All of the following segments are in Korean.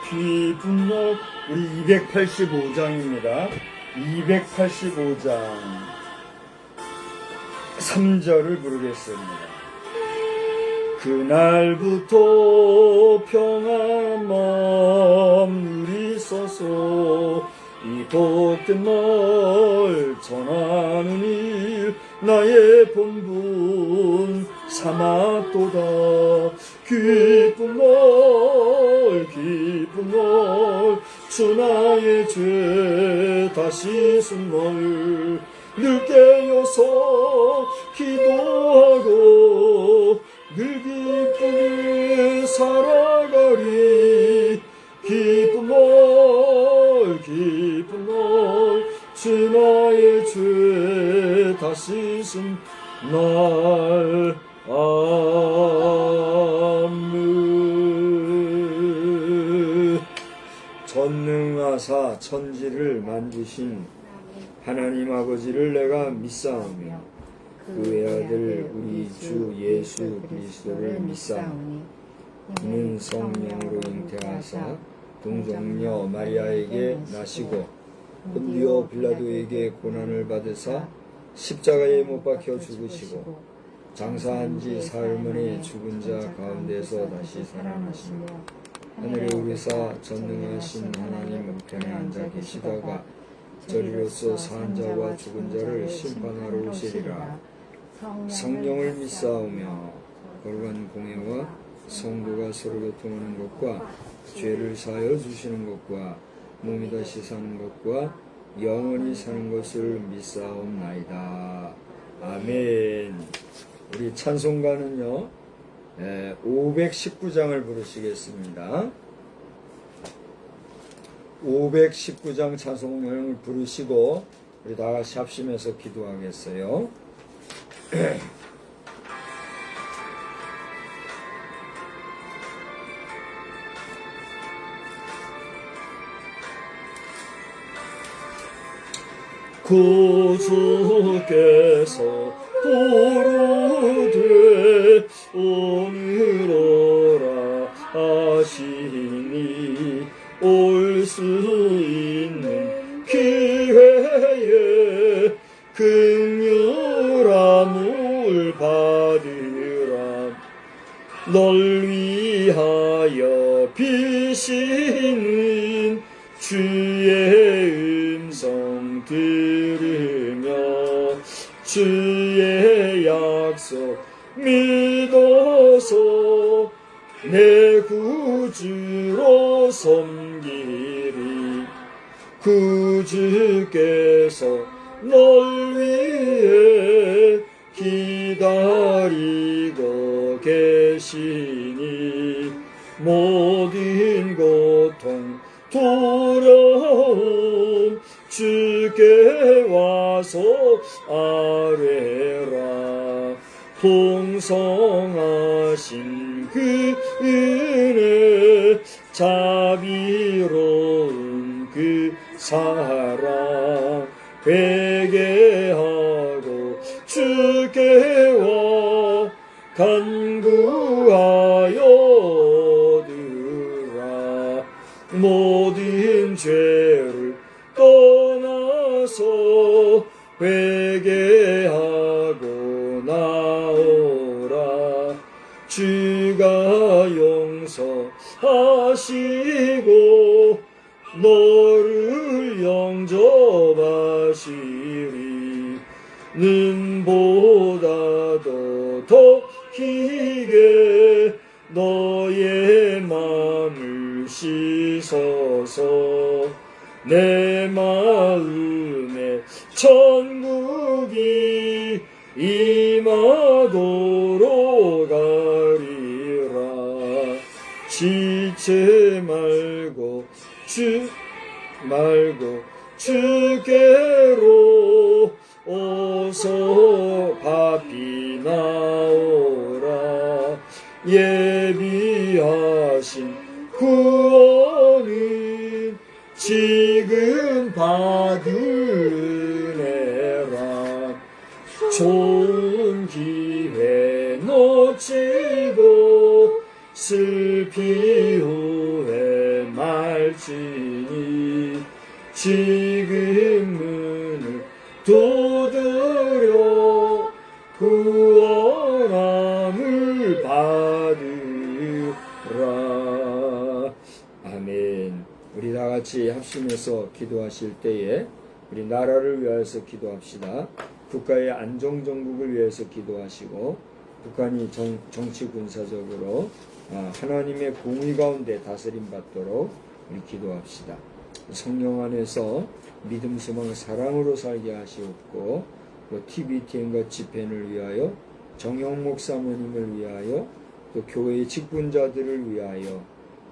기쁜 날 우리 285장입니다. 285장 3절을 부르겠습니다. 그날부터 평안한 마음 누리소서. 이 복된 날 전하는 일 나의 본분 삼았도다. 기쁜 날 기쁜 날 주 나의 죄 다시 쓴 날 늘 깨어서 기도하고 늘 기쁘게 살아가리. 기쁜 날 기쁜 날 주 나의 죄 다시 쓴 날. 아멘. 전능하사 천지를 만드신 하나님 아버지를 내가 믿사오며 그 외아들 우리 주 예수 그리스도를 믿사오니 이는 성령으로 잉태하사 동정녀 마리아에게 나시고 본디오 빌라도에게 고난을 받으사 십자가에 못 박혀 죽으시고 장사한 지 사흘 만에 죽은 자 가운데서 다시 살아나시며 하늘에 오르사 전능하신 하나님 우편에 앉아 계시다가 저리로서 산 자와 죽은 자를 심판하러 오시리라. 성령을 믿사오며 거룩한 공예와 성도가 서로 교통하는 것과 죄를 사하여 주시는 것과 몸이 다시 사는 것과 영원히 사는 것을 믿사옵나이다. 아멘. 우리 찬송가는요 519장을 부르시겠습니다. 519장 찬송을 부르시고 우리 다같이 합심해서 기도하겠어요. 구주께서 부르되 오늘 오라 하시 받으라. 널 위하여 비시는 주의 음성 들으며 주의 약속 믿어서 내 구주로 섬기리. 구주께서 널 위해 기다리고 계시니 모든 고통 두려움 주께 와서 아뢰라. 풍성하신 그 은혜 자비로운 그 사랑 회개하고 주께 와 간구하여 드라. 모든 죄를 떠나서 회개하고 나오라. 주가 용서하시고 너를 영접하시리. 눈보다도 더 희게 너의 맘을 씻어서 내 마음에 천국이 임하도록 하리라. 지체 말고 주께로 어서 바삐 나오라. 예비하신 구원은 지금 받으래라. 좋은 기회 놓치고 슬피 후회 말지니 지금 문을 두드려 구원함을 받으라. 아멘. 우리 다 같이 합심해서 기도하실 때에 우리 나라를 위하여서 기도합시다. 국가의 안정정국을 위해서 기도하시고 북한이 정치 군사적으로 하나님의 공의 가운데 다스림 받도록 우리 기도합시다. 성령 안에서 믿음, 소망, 사랑으로 살게 하시옵고 또 TBTN과 집회를 위하여 정영 목사모님을 위하여 또 교회의 직분자들을 위하여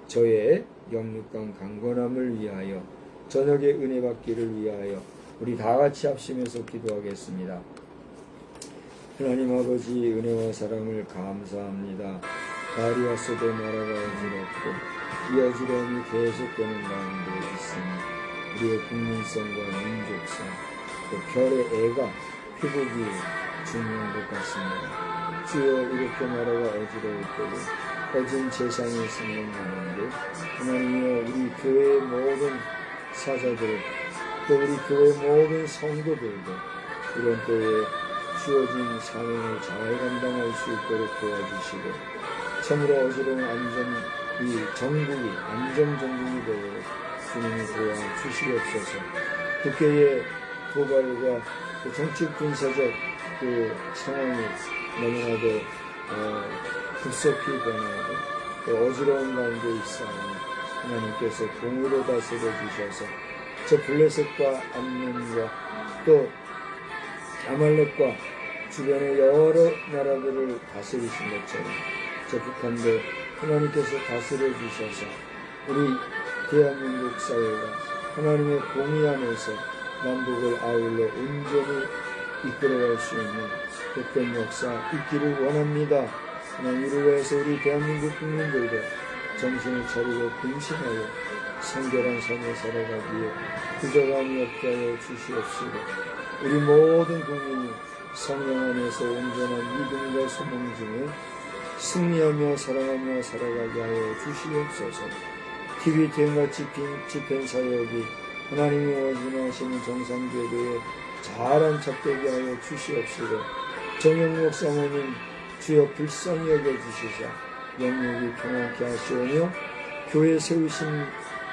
저의 영육간 강건함을 위하여 저녁에 은혜 받기를 위하여 우리 다 같이 합심해서 기도하겠습니다. 하나님 아버지 은혜와 사랑을 감사합니다. 다리와서도 나라가 어지럽고 이 어지러움이 계속되는 가운데 있으니 우리의 국민성과 민족성 또 별의 애가 회복이 중요한 것 같습니다. 주여 이렇게 나라가 어지러울 때에 거진 재상이 생각나는데 하나님이여 우리 교회의 모든 사자들 또 우리 교회 모든 성도들도 이런 때에 주어진 사명을 잘 감당할 수 있도록 도와주시고 참으로 어지러운 이 정국이 안정정국이 되도록 주님이 도와주시옵소서. 국회의 도발과 그 정치 군사적 그 상황이 너무나도 급속히 변하고 또 어지러운 가운데 있사오니 하나님께서 공의로 다스려 주셔서 저 블레셋과 암몬과 또 아말렉과 주변의 여러 나라들을 다스리신 것처럼 저 북한도 하나님께서 다스려 주셔서 우리 대한민국 사회가 하나님의 공의 안에서 남북을 아울러 온전히 이끌어갈 수 있는 복된 역사 있기를 원합니다. 이를 위해서 우리 대한민국 국민들도 정신을 차리고 근신하여 성결한 삶을 살아가기에 부족함이 없게 하여 주시옵시고 우리 모든 국민이 성령 안에서 온전한 믿음과 소망 중에 승리하며 사랑하며 살아가게 하여 주시옵소서. TBTN과 집행 사역이 하나님이 원하시는 정상궤도에 잘 안착되게 하여 주시옵시고 정영목 사모님 주여 불쌍히 여겨주시사 영육이 평안케 하시오며 교회 세우신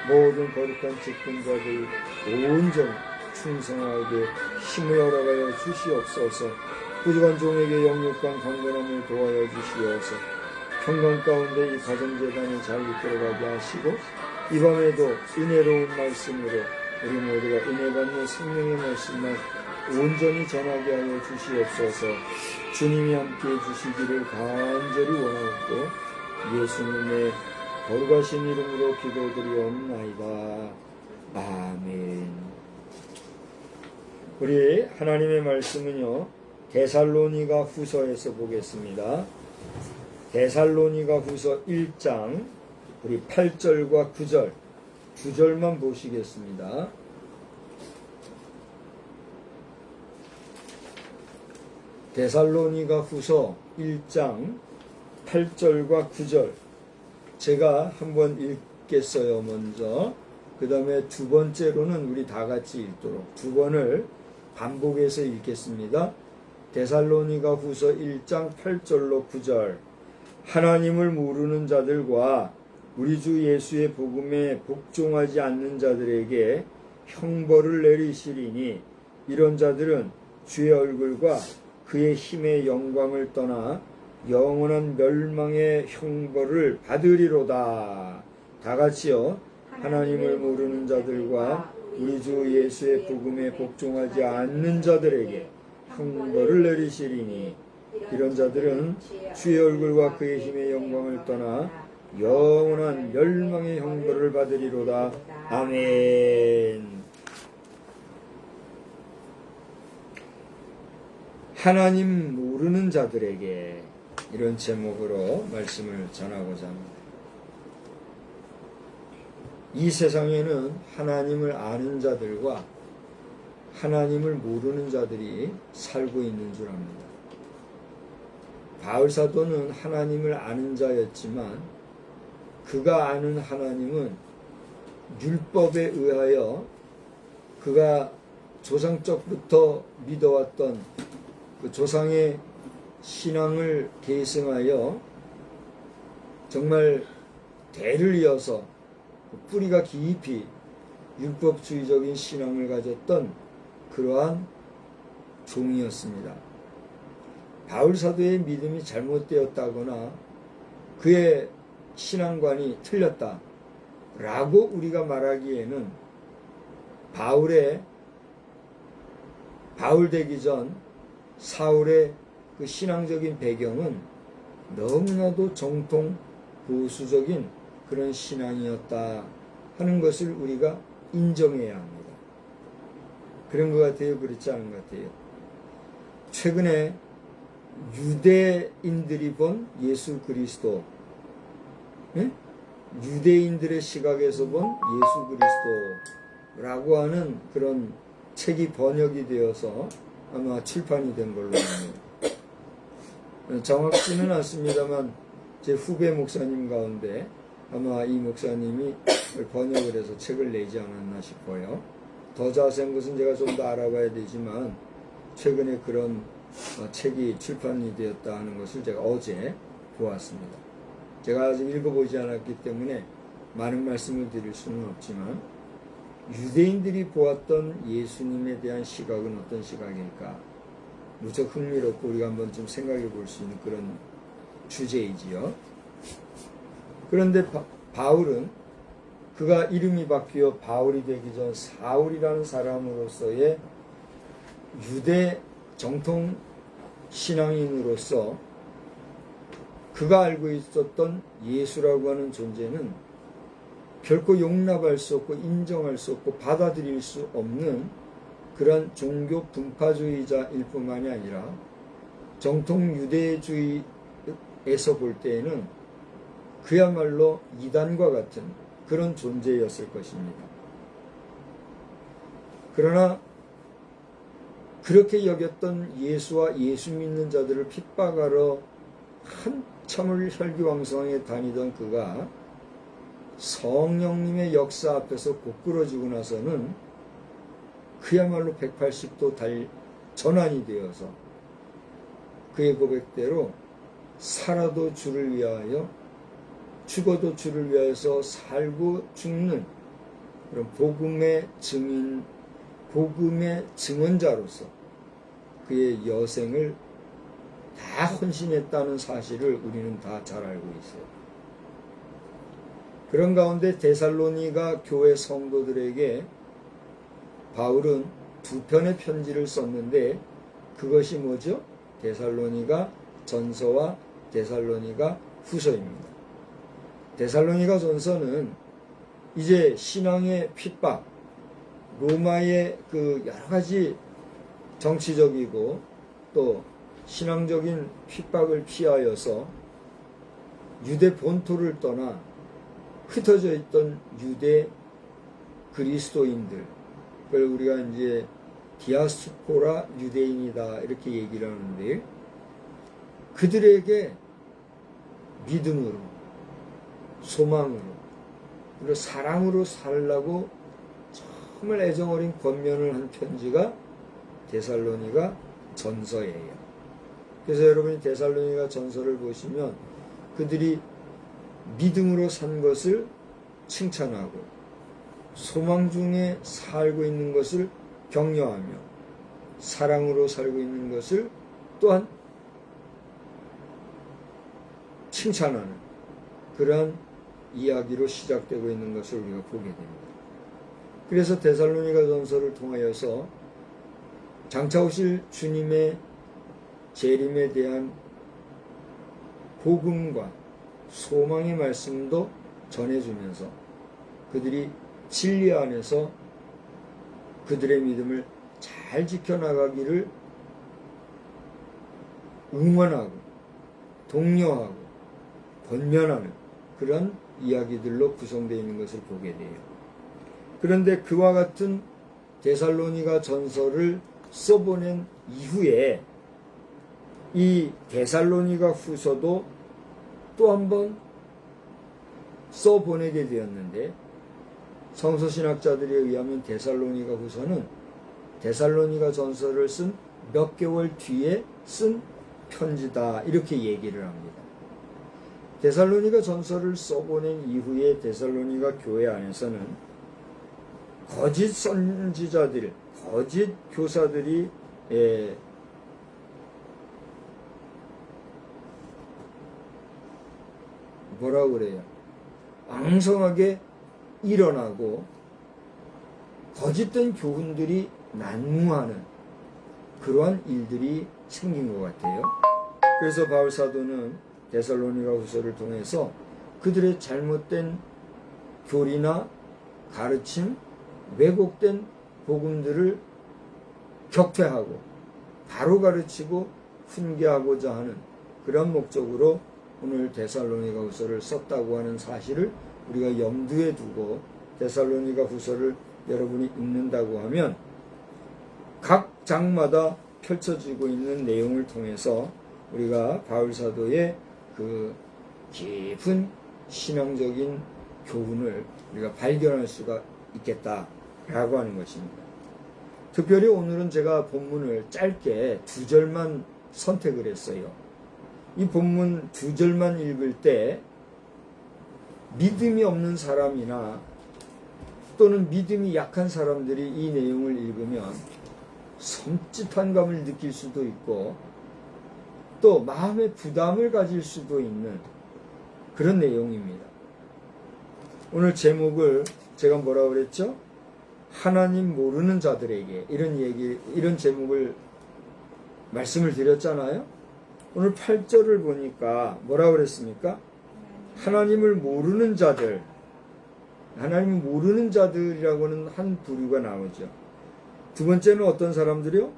모든 거룩한 직분자들 온전 충성하게 힘을 허락하여 주시옵소서. 부족한 종에게 영육간 강건함을 도하여 주시옵소서. 평강 가운데 이 가정재단을 잘 이끌어가게 하시고 이 밤에도 은혜로운 말씀으로 우리 모두가 은혜받는 생명의 말씀만 온전히 전하게 하여 주시옵소서. 주님이 함께해 주시기를 간절히 원하옵고 예수님의 거룩하신 이름으로 기도드리옵나이다. 아멘. 우리 하나님의 말씀은요, 데살로니가 후서에서 보겠습니다. 데살로니가 후서 1장 우리 8절과 9절 두 절만 보시겠습니다. 데살로니가 후서 1장 8절과 9절 제가 한번 읽겠어요. 먼저 그 다음에 두 번째로는 우리 다 같이 읽도록 두 번을 반복해서 읽겠습니다. 데살로니가 후서 1장 8절로 9절 하나님을 모르는 자들과 우리 주 예수의 복음에 복종하지 않는 자들에게 형벌을 내리시리니 이런 자들은 주의 얼굴과 그의 힘의 영광을 떠나 영원한 멸망의 형벌을 받으리로다. 다 같이요. 하나님을 모르는 자들과 우리 주 예수의 복음에 복종하지 않는 자들에게 형벌을 내리시리니 이런 자들은 주의 얼굴과 그의 힘의 영광을 떠나 영원한 멸망의 형벌을 받으리로다. 아멘. 하나님 모르는 자들에게 이런 제목으로 말씀을 전하고자 합니다. 이 세상에는 하나님을 아는 자들과 하나님을 모르는 자들이 살고 있는 줄 압니다. 바울 사도는 하나님을 아는 자였지만 그가 아는 하나님은 율법에 의하여 그가 조상적부터 믿어왔던 그 조상의 신앙을 계승하여 정말 대를 이어서 뿌리가 깊이 율법주의적인 신앙을 가졌던 그러한 종이었습니다. 바울 사도의 믿음이 잘못되었다거나 그의 신앙관이 틀렸다라고 우리가 말하기에는 바울 되기 전 사울의 그 신앙적인 배경은 너무나도 정통 보수적인 그런 신앙이었다 하는 것을 우리가 인정해야 합니다. 그런 것 같아요? 그렇지 않은 것 같아요? 최근에 유대인들이 본 예수 그리스도, 유대인들의 시각에서 본 예수 그리스도라고 하는 그런 책이 번역이 되어서 아마 출판이 된 걸로 압니다. 정확지는 않습니다만 제 후배 목사님 가운데 아마 이 목사님이 번역을 해서 책을 내지 않았나 싶어요. 더 자세한 것은 제가 좀 더 알아봐야 되지만 최근에 그런 책이 출판이 되었다 하는 것을 제가 어제 보았습니다. 제가 아직 읽어보지 않았기 때문에 많은 말씀을 드릴 수는 없지만 유대인들이 보았던 예수님에 대한 시각은 어떤 시각일까? 무척 흥미롭고 우리가 한번 좀 생각해 볼 수 있는 그런 주제이지요. 그런데 바울은 그가 이름이 바뀌어 바울이 되기 전 사울이라는 사람으로서의 유대 정통 신앙인으로서 그가 알고 있었던 예수라고 하는 존재는 결코 용납할 수 없고 인정할 수 없고 받아들일 수 없는 그런 종교 분파주의자일 뿐만이 아니라 정통 유대주의에서 볼 때에는 그야말로 이단과 같은 그런 존재였을 것입니다. 그러나 그렇게 여겼던 예수와 예수 믿는 자들을 핍박하러 한참을 혈기왕성하게 다니던 그가 성령님의 역사 앞에서 고꾸러지고 나서는 그야말로 180도 전환이 되어서 그의 고백대로 살아도 주를 위하여 죽어도 주를 위하여서 살고 죽는 그런 복음의 증인, 복음의 증언자로서 그의 여생을 다 헌신했다는 사실을 우리는 다 잘 알고 있어요. 그런 가운데 데살로니가 교회 성도들에게 바울은 두 편의 편지를 썼는데 그것이 뭐죠? 데살로니가 전서와 데살로니가 후서입니다. 데살로니가 전서는 이제 신앙의 핍박, 로마의 그 여러 가지 정치적이고 또 신앙적인 핍박을 피하여서 유대 본토를 떠나 흩어져 있던 유대 그리스도인들, 그걸 우리가 이제 디아스포라 유대인이다 이렇게 얘기를 하는데 그들에게 믿음으로, 소망으로, 그리고 사랑으로 살라고 정말 애정어린 권면을 한 편지가 데살로니가 전서예요. 그래서 여러분이 데살로니가 전서를 보시면 그들이 믿음으로 산 것을 칭찬하고 소망 중에 살고 있는 것을 격려하며 사랑으로 살고 있는 것을 또한 칭찬하는 그러한 이야기로 시작되고 있는 것을 우리가 보게 됩니다. 그래서 데살로니가 전서를 통하여서 장차 오실 주님의 재림에 대한 복음과 소망의 말씀도 전해주면서 그들이 진리 안에서 그들의 믿음을 잘 지켜나가기를 응원하고 독려하고 권면하는 그런 이야기들로 구성되어 있는 것을 보게 돼요. 그런데 그와 같은 데살로니가 전서를 써보낸 이후에 이 데살로니가 후서도 또 한 번 써보내게 되었는데 성서신학자들에 의하면 데살로니가 후서는 데살로니가 전서를 쓴 몇 개월 뒤에 쓴 편지다 이렇게 얘기를 합니다. 데살로니가 전서를 써보낸 이후에 데살로니가 교회 안에서는 거짓 선지자들, 거짓 교사들이 뭐라고 그래요? 왕성하게 일어나고 거짓된 교훈들이 난무하는 그러한 일들이 생긴 것 같아요. 그래서 바울 사도는 데살로니가 후서를 통해서 그들의 잘못된 교리나 가르침, 왜곡된 복음들을 격퇴하고 바로 가르치고 훈계하고자 하는 그런 목적으로 오늘 데살로니가 후서를 썼다고 하는 사실을 우리가 염두에 두고 데살로니가 후서를 여러분이 읽는다고 하면 각 장마다 펼쳐지고 있는 내용을 통해서 우리가 바울 사도의 그 깊은 신앙적인 교훈을 우리가 발견할 수가 있겠다라고 하는 것입니다. 특별히 오늘은 제가 본문을 짧게 2절만 선택을 했어요. 이 본문 2절만 읽을 때 믿음이 없는 사람이나 또는 믿음이 약한 사람들이 이 내용을 읽으면 섬찟한 감을 느낄 수도 있고 또 마음의 부담을 가질 수도 있는 그런 내용입니다. 오늘 제목을 제가 뭐라고 그랬죠? 하나님 모르는 자들에게 이런 제목을 말씀을 드렸잖아요. 오늘 8절을 보니까 뭐라고 그랬습니까? 하나님을 모르는 자들, 하나님을 모르는 자들이라고는 한 부류가 나오죠. 두 번째는 어떤 사람들이요?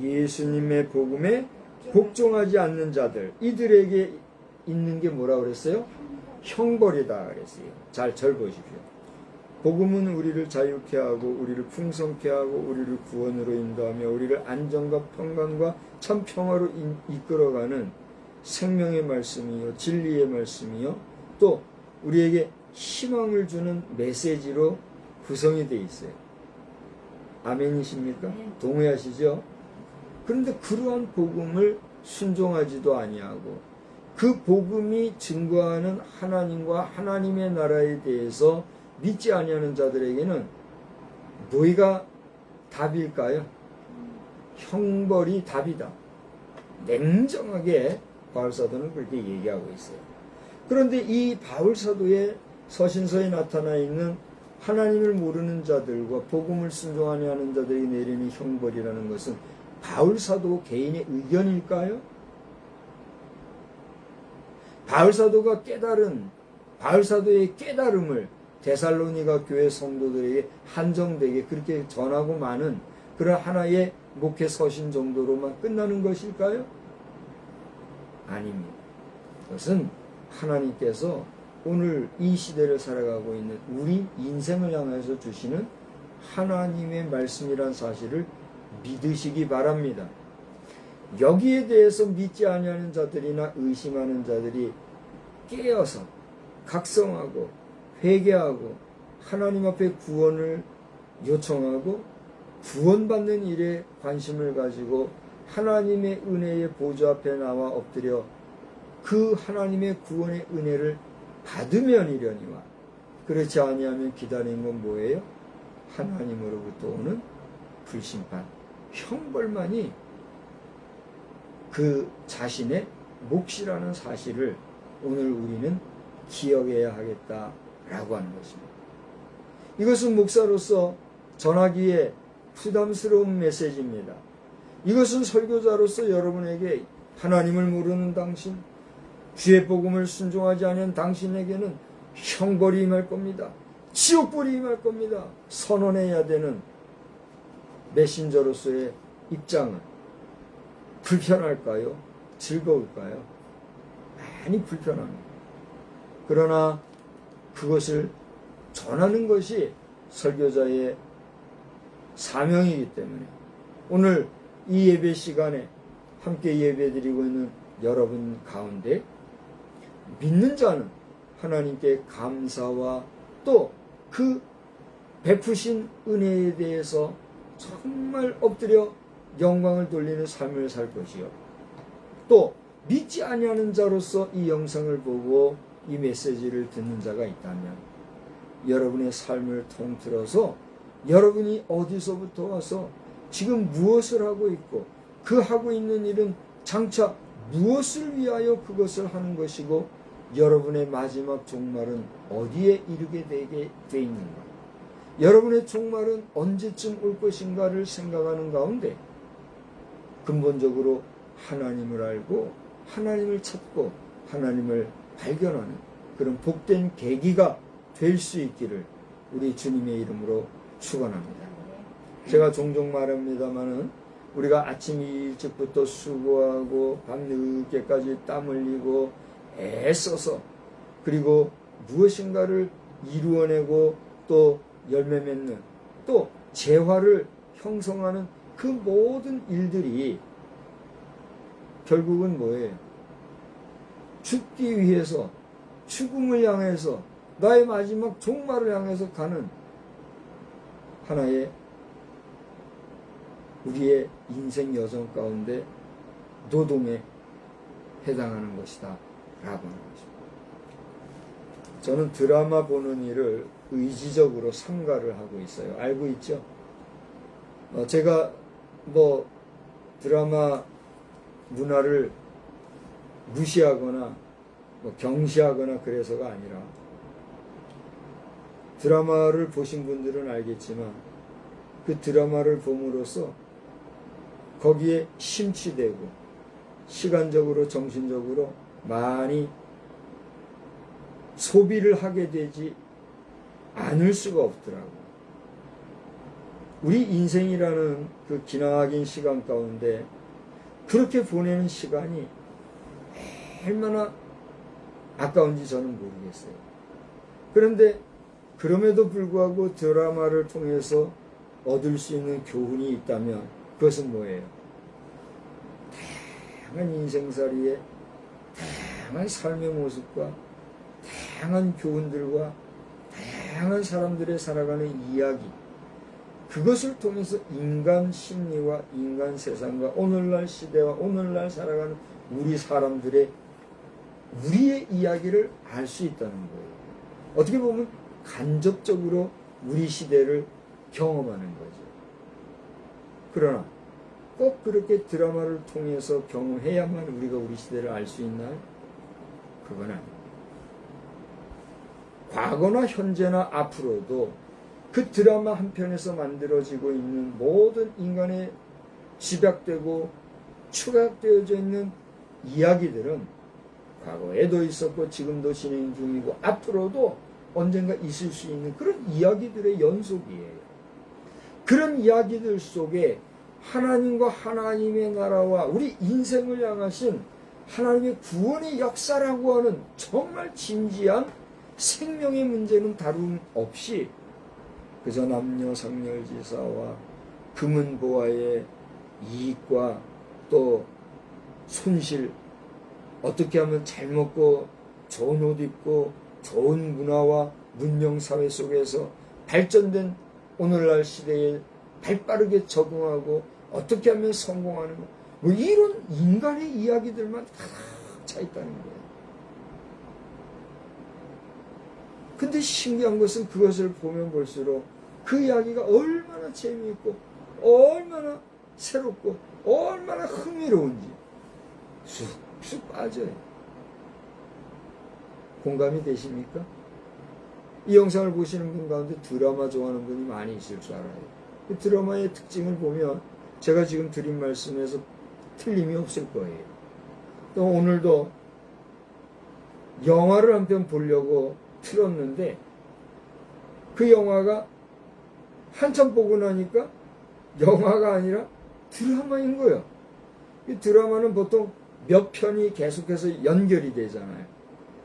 예수님의 복음에 복종하지 않는 자들, 이들에게 있는 게 뭐라고 그랬어요? 형벌이다 그랬어요. 잘 보십시오. 복음은 우리를 자유케 하고 우리를 풍성케 하고 우리를 구원으로 인도하며 우리를 안정과 평강과 참 평화로 이끌어가는 생명의 말씀이요 진리의 말씀이요 또 우리에게 희망을 주는 메시지로 구성이 되어 있어요. 아멘이십니까? 동의하시죠? 그런데 그러한 복음을 순종하지도 아니하고 그 복음이 증거하는 하나님과 하나님의 나라에 대해서 믿지 아니하는 자들에게는 뭐가 답일까요? 형벌이 답이다. 냉정하게 바울사도는 그렇게 얘기하고 있어요. 그런데 이 바울사도의 서신서에 나타나 있는 하나님을 모르는 자들과 복음을 순종하지 않는 자들이 내리는 형벌이라는 것은 바울사도 개인의 의견일까요? 바울사도의 깨달음을 데살로니가 교회 성도들에게 한정되게 그렇게 전하고 마는 그런 하나의 목회 서신 정도로만 끝나는 것일까요? 아닙니다. 그것은 하나님께서 오늘 이 시대를 살아가고 있는 우리 인생을 향해서 주시는 하나님의 말씀이란 사실을 믿으시기 바랍니다. 여기에 대해서 믿지 아니하는 자들이나 의심하는 자들이 깨어서 각성하고 회개하고 하나님 앞에 구원을 요청하고 구원받는 일에 관심을 가지고 하나님의 은혜의 보좌 앞에 나와 엎드려 그 하나님의 구원의 은혜를 받으면이려니와 그렇지 아니하면 기다리는 건 뭐예요? 하나님으로부터 오는 불심판, 형벌만이 그 자신의 몫이라는 사실을 오늘 우리는 기억해야 하겠다라고 하는 것입니다. 이것은 목사로서 전하기에 부담스러운 메시지입니다. 이것은 설교자로서 여러분에게 하나님을 모르는 당신, 주의 복음을 순종하지 않은 당신에게는 형벌이 임할 겁니다. 지옥불이 임할 겁니다. 선언해야 되는 메신저로서의 입장은 불편할까요? 즐거울까요? 많이 불편합니다. 그러나 그것을 전하는 것이 설교자의 사명이기 때문에 오늘 이 예배 시간에 함께 예배드리고 있는 여러분 가운데 믿는 자는 하나님께 감사와 또 그 베푸신 은혜에 대해서 정말 엎드려 영광을 돌리는 삶을 살 것이요. 또 믿지 아니하는 자로서 이 영상을 보고 이 메시지를 듣는 자가 있다면 여러분의 삶을 통틀어서 여러분이 어디서부터 와서 지금 무엇을 하고 있고 그 하고 있는 일은 장차 무엇을 위하여 그것을 하는 것이고 여러분의 마지막 종말은 어디에 이르게 되게 돼 있는가? 여러분의 종말은 언제쯤 올 것인가를 생각하는 가운데 근본적으로 하나님을 알고 하나님을 찾고 하나님을 발견하는 그런 복된 계기가 될 수 있기를 우리 주님의 이름으로 축원합니다. 제가 종종 말합니다마는 우리가 아침 일찍부터 수고하고 밤늦게까지 땀 흘리고 애써서 그리고 무엇인가를 이루어내고 또 열매 맺는 또 재화를 형성하는 그 모든 일들이 결국은 뭐예요? 죽기 위해서 죽음을 향해서 나의 마지막 종말을 향해서 가는 하나의 우리의 인생 여정 가운데 노동에 해당하는 것이다 라고 하는 것입니다. 저는 드라마 보는 일을 의지적으로 삼가를 하고 있어요. 알고 있죠? 제가 드라마 문화를 무시하거나 경시하거나 그래서가 아니라 드라마를 보신 분들은 알겠지만 그 드라마를 봄으로써 거기에 심취되고 시간적으로 정신적으로 많이 소비를 하게 되지 않을 수가 없더라고요. 우리 인생이라는 그 기나긴 시간 가운데 그렇게 보내는 시간이 얼마나 아까운지 저는 모르겠어요. 그런데 그럼에도 불구하고 드라마를 통해서 얻을 수 있는 교훈이 있다면 그것은 뭐예요? 다양한 인생살이의 다양한 삶의 모습과 다양한 교훈들과 다양한 사람들의 살아가는 이야기, 그것을 통해서 인간 심리와 인간 세상과 오늘날 시대와 오늘날 살아가는 우리 사람들의 우리의 이야기를 알 수 있다는 거예요. 어떻게 보면 간접적으로 우리 시대를 경험하는 거죠. 그러나 꼭 그렇게 드라마를 통해서 경험해야만 우리가 우리 시대를 알 수 있나요? 그건 아닙니다. 과거나 현재나 앞으로도 그 드라마 한 편에서 만들어지고 있는 모든 인간의 집약되고 축약되어져 있는 이야기들은 과거에도 있었고 지금도 진행 중이고 앞으로도 언젠가 있을 수 있는 그런 이야기들의 연속이에요. 그런 이야기들 속에 하나님과 하나님의 나라와 우리 인생을 향하신 하나님의 구원의 역사라고 하는 정말 진지한 생명의 문제는 다름 없이 그저 남녀 상렬지사와 금은보화의 이익과 또 손실, 어떻게 하면 잘 먹고 좋은 옷 입고 좋은 문화와 문명사회 속에서 발전된 오늘날 시대에 발빠르게 적응하고 어떻게 하면 성공하는 거, 뭐 이런 인간의 이야기들만 다 차 있다는 거예요. 근데 신기한 것은 그것을 보면 볼수록 그 이야기가 얼마나 재미있고 얼마나 새롭고 얼마나 흥미로운지 쑥쑥 빠져요. 공감이 되십니까? 이 영상을 보시는 분 가운데 드라마 좋아하는 분이 많이 있을 줄 알아요. 그 드라마의 특징을 보면 제가 지금 드린 말씀에서 틀림이 없을 거예요. 또 오늘도 영화를 한 편 보려고 틀었는데 그 영화가 한참 보고 나니까 영화가 아니라 드라마인 거예요. 이 드라마는 보통 몇 편이 계속해서 연결이 되잖아요.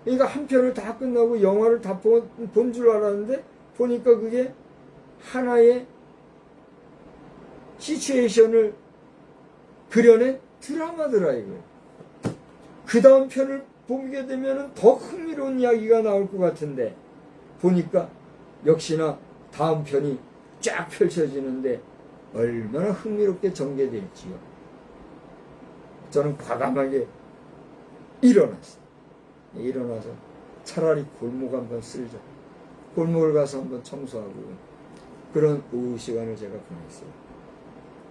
그러니까 한 편을 다 끝나고 영화를 다 본 줄 알았는데 보니까 그게 하나의 시츄에이션을 그려낸 드라마더라 이거예요. 그 다음 편을 보게 되면 더 흥미로운 이야기가 나올 것 같은데 보니까 역시나 다음 편이 쫙 펼쳐지는데 얼마나 흥미롭게 전개될지요. 저는 과감하게 일어났어요. 일어나서 차라리 골목 한번 쓸자. 골목을 가서 한번 청소하고 그런 오후 시간을 제가 보냈어요.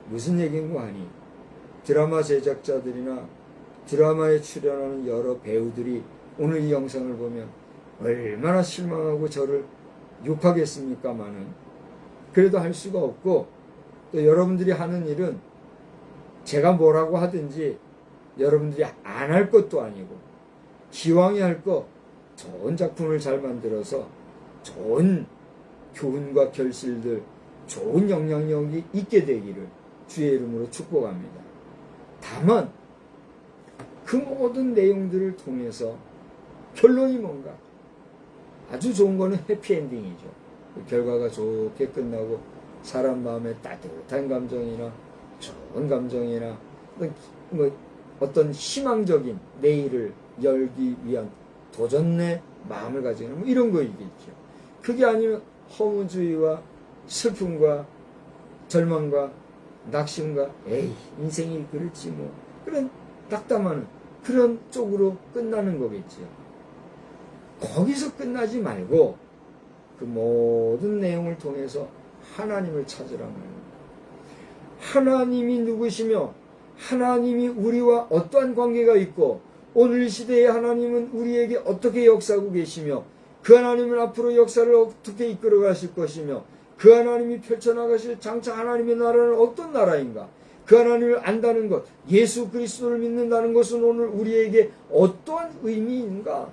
무슨 얘기인가 하니 드라마 제작자들이나 드라마에 출연하는 여러 배우들이 오늘 이 영상을 보면 얼마나 실망하고 저를 욕하겠습니까마는 그래도 할 수가 없고 또 여러분들이 하는 일은 제가 뭐라고 하든지 여러분들이 안 할 것도 아니고 기왕에 할 거 좋은 작품을 잘 만들어서 좋은 교훈과 결실들 좋은 영향력이 있게 되기를 주의 이름으로 축복합니다. 다만 그 모든 내용들을 통해서 결론이 뭔가 아주 좋은 거는 해피엔딩이죠. 결과가 좋게 끝나고 사람 마음에 따뜻한 감정이나 좋은 감정이나 어떤 희망적인 내일을 열기 위한 도전의 마음을 가지는 뭐 이런 거이겠죠. 그게 아니면 허무주의와 슬픔과 절망과 낙심과 에이 인생이 그렇지 뭐 그런 낙담하는 그런 쪽으로 끝나는 거겠죠. 거기서 끝나지 말고 그 모든 내용을 통해서 하나님을 찾으라는 거예요. 하나님이 누구시며 하나님이 우리와 어떠한 관계가 있고 오늘 시대에 하나님은 우리에게 어떻게 역사하고 계시며 그 하나님은 앞으로 역사를 어떻게 이끌어 가실 것이며 그 하나님이 펼쳐나가실 장차 하나님의 나라는 어떤 나라인가, 그 하나님을 안다는 것, 예수 그리스도를 믿는다는 것은 오늘 우리에게 어떠한 의미인가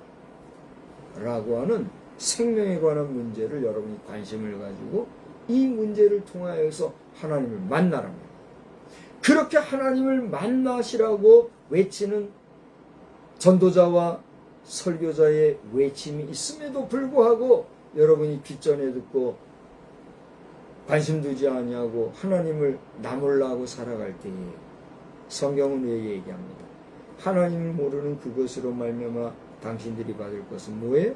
라고 하는 생명에 관한 문제를 여러분이 관심을 가지고 이 문제를 통하여서 하나님을 만나랍니다. 그렇게 하나님을 만나시라고 외치는 전도자와 설교자의 외침이 있음에도 불구하고 여러분이 귓전에 듣고 관심 두지 아니하고 하나님을 나몰라 하고 살아갈 때에 성경은 왜 얘기합니다. 하나님을 모르는 그것으로 말미암아 당신들이 받을 것은 뭐예요?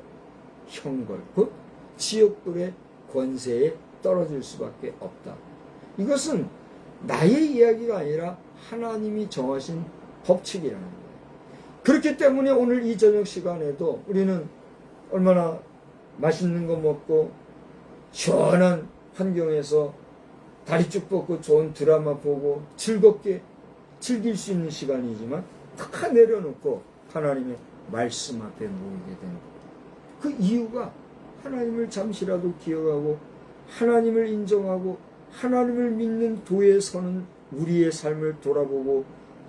형벌, 곧 지옥불의 권세에 떨어질 수밖에 없다. 이것은 나의 이야기가 아니라 하나님이 정하신 법칙이라는 거예요. 그렇기 때문에 오늘 이 저녁 시간에도 우리는 얼마나 맛있는 거 먹고 시원한 환경에서 다리 쭉 뻗고 좋은 드라마 보고 즐겁게 즐길 수 있는 시간이지만 다 내려놓고 하나님의 말씀 앞에 모이게 되는 거예요. 그 이유가 하나님을 잠시라도 기억하고 하나님을 인정하고 하나님을 믿는 도에 서는 우리의 삶을 돌아보고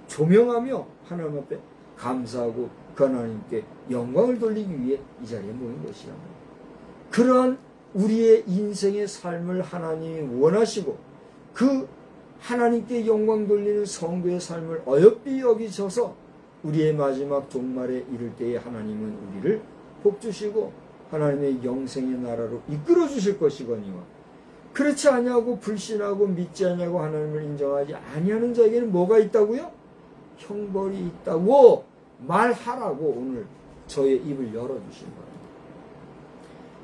조명하며 하나님 앞에 감사하고 그 하나님께 영광을 돌리기 위해 이 자리에 모인 것이라. 그러한 우리의 인생의 삶을 하나님이 원하시고 그 하나님께 영광 돌리는 성도의 삶을 어여삐 여기셔서 우리의 마지막 종말에 이를 때에 하나님은 우리를 복주시고 하나님의 영생의 나라로 이끌어 주실 것이거니와 그렇지 아니하고 불신하고 믿지 아니하고 하나님을 인정하지 아니하는 자에게는 뭐가 있다고요? 형벌이 있다고 말하라고 오늘 저의 입을 열어주신 거예요.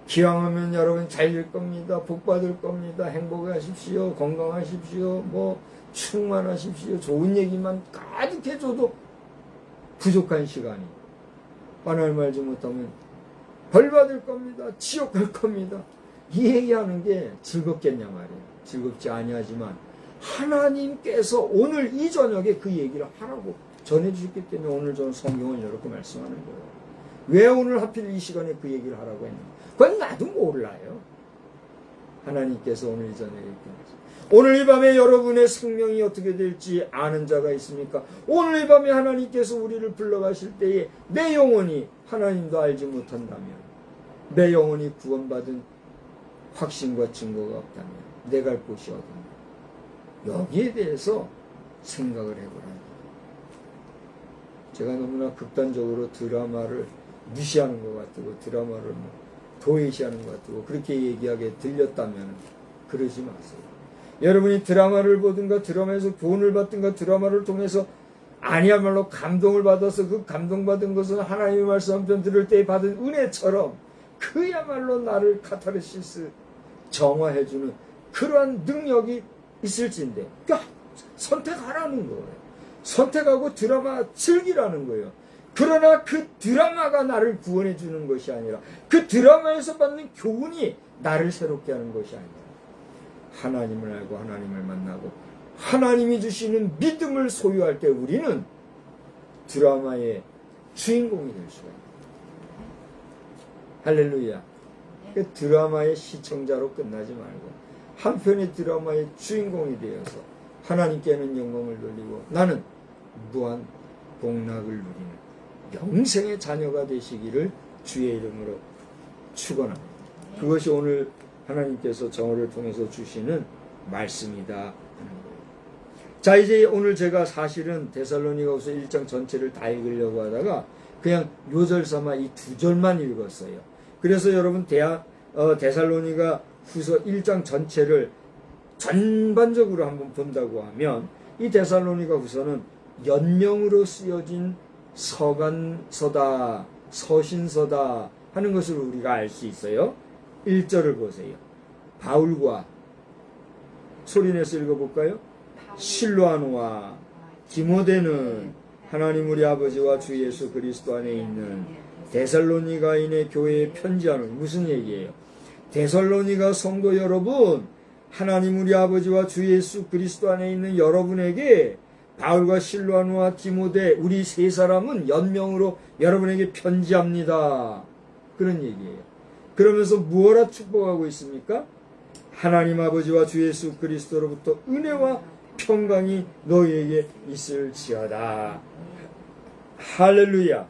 기왕하면 여러분 잘 될 겁니다. 복 받을 겁니다. 행복하십시오. 건강하십시오. 뭐 충만하십시오. 좋은 얘기만 가득해줘도 부족한 시간이 하나님 알지 못하면 벌 받을 겁니다. 지옥 갈 겁니다. 이 얘기하는 게 즐겁겠냐 말이에요. 즐겁지 아니하지만 하나님께서 오늘 이 저녁에 그 얘기를 하라고 전해주셨기 때문에 오늘 저는 성경을 이렇게 말씀하는 거예요. 왜 오늘 하필 이 시간에 그 얘기를 하라고 했는가? 그건 나도 몰라요. 하나님께서 오늘 이 저녁에 얘기했어요. 오늘 이 밤에 여러분의 생명이 어떻게 될지 아는 자가 있습니까? 오늘 이 밤에 하나님께서 우리를 불러가실 때에 내 영혼이 하나님도 알지 못한다면 내 영혼이 구원받은 확신과 증거가 없다면 내 갈 곳이 어딘가? 여기에 대해서 생각을 해보라. 제가 너무나 극단적으로 드라마를 무시하는 것 같고 드라마를 도외시하는 것 같고 그렇게 얘기하게 들렸다면 그러지 마세요. 여러분이 드라마를 보든가 드라마에서 교훈을 받든가 드라마를 통해서 아니야말로 감동을 받아서 그 감동받은 것은 하나님의 말씀 한 편 들을 때 받은 은혜처럼 그야말로 나를 카타르시스 정화해주는 그러한 능력이 있을진데 그러니까 선택하라는 거예요. 선택하고 드라마 즐기라는 거예요. 그러나 그 드라마가 나를 구원해 주는 것이 아니라 그 드라마에서 받는 교훈이 나를 새롭게 하는 것이 아니라 하나님을 알고 하나님을 만나고 하나님이 주시는 믿음을 소유할 때 우리는 드라마의 주인공이 될 수가 있습니다. 할렐루야. 그 드라마의 시청자로 끝나지 말고 한 편의 드라마의 주인공이 되어서 하나님께는 영광을 돌리고 나는 무한 복락을 누리는 영생의 자녀가 되시기를 주의 이름으로 축원합니다. 그것이 오늘 하나님께서 정오를 통해서 주시는 말씀이다 하는 거예요. 자, 이제 오늘 제가 사실은 데살로니가후서 1장 전체를 다 읽으려고 하다가 그냥 요절 삼아 이 2절만 읽었어요. 그래서 여러분 데살로니가 후서 1장 전체를 전반적으로 한번 본다고 하면 이 데살로니가 후서는 연명으로 쓰여진 서간서다, 서신서다 하는 것을 우리가 알 수 있어요. 1절을 보세요. 바울과 소리내서 읽어볼까요? 실로아노와 디모데는 하나님 우리 아버지와 주 예수 그리스도 안에 있는 데살로니가인의 교회에 편지하는 무슨 얘기예요? 데살로니가 성도 여러분, 하나님 우리 아버지와 주 예수 그리스도 안에 있는 여러분에게 바울과 실로아노와 디모데 우리 세 사람은 연명으로 여러분에게 편지합니다. 그런 얘기예요. 그러면서 무엇라 축복하고 있습니까? 하나님 아버지와 주 예수 그리스도로부터 은혜와 평강이 너희에게 있을지어다. 할렐루야.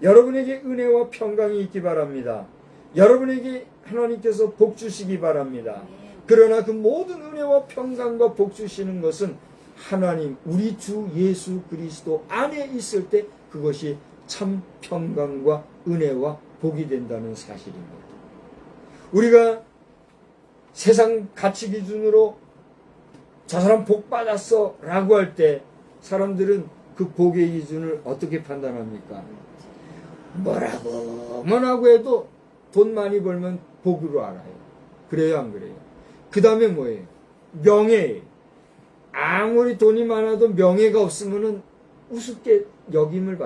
여러분에게 은혜와 평강이 있기 바랍니다. 여러분에게 하나님께서 복 주시기 바랍니다. 그러나 그 모든 은혜와 평강과 복 주시는 것은 하나님 우리 주 예수 그리스도 안에 있을 때 그것이 참 평강과 은혜와 복이 된다는 사실입니다. 우리가 세상 가치 기준으로 저 사람 복 받았어 라고 할 때 사람들은 그 복의 기준을 어떻게 판단합니까? 뭐라고 해도 돈 많이 벌면 복으로 알아요. 그래요 안 그래요? 그 다음에 뭐예요? 명예. 아무리 돈이 많아도 명예가 없으면은 우습게 여김을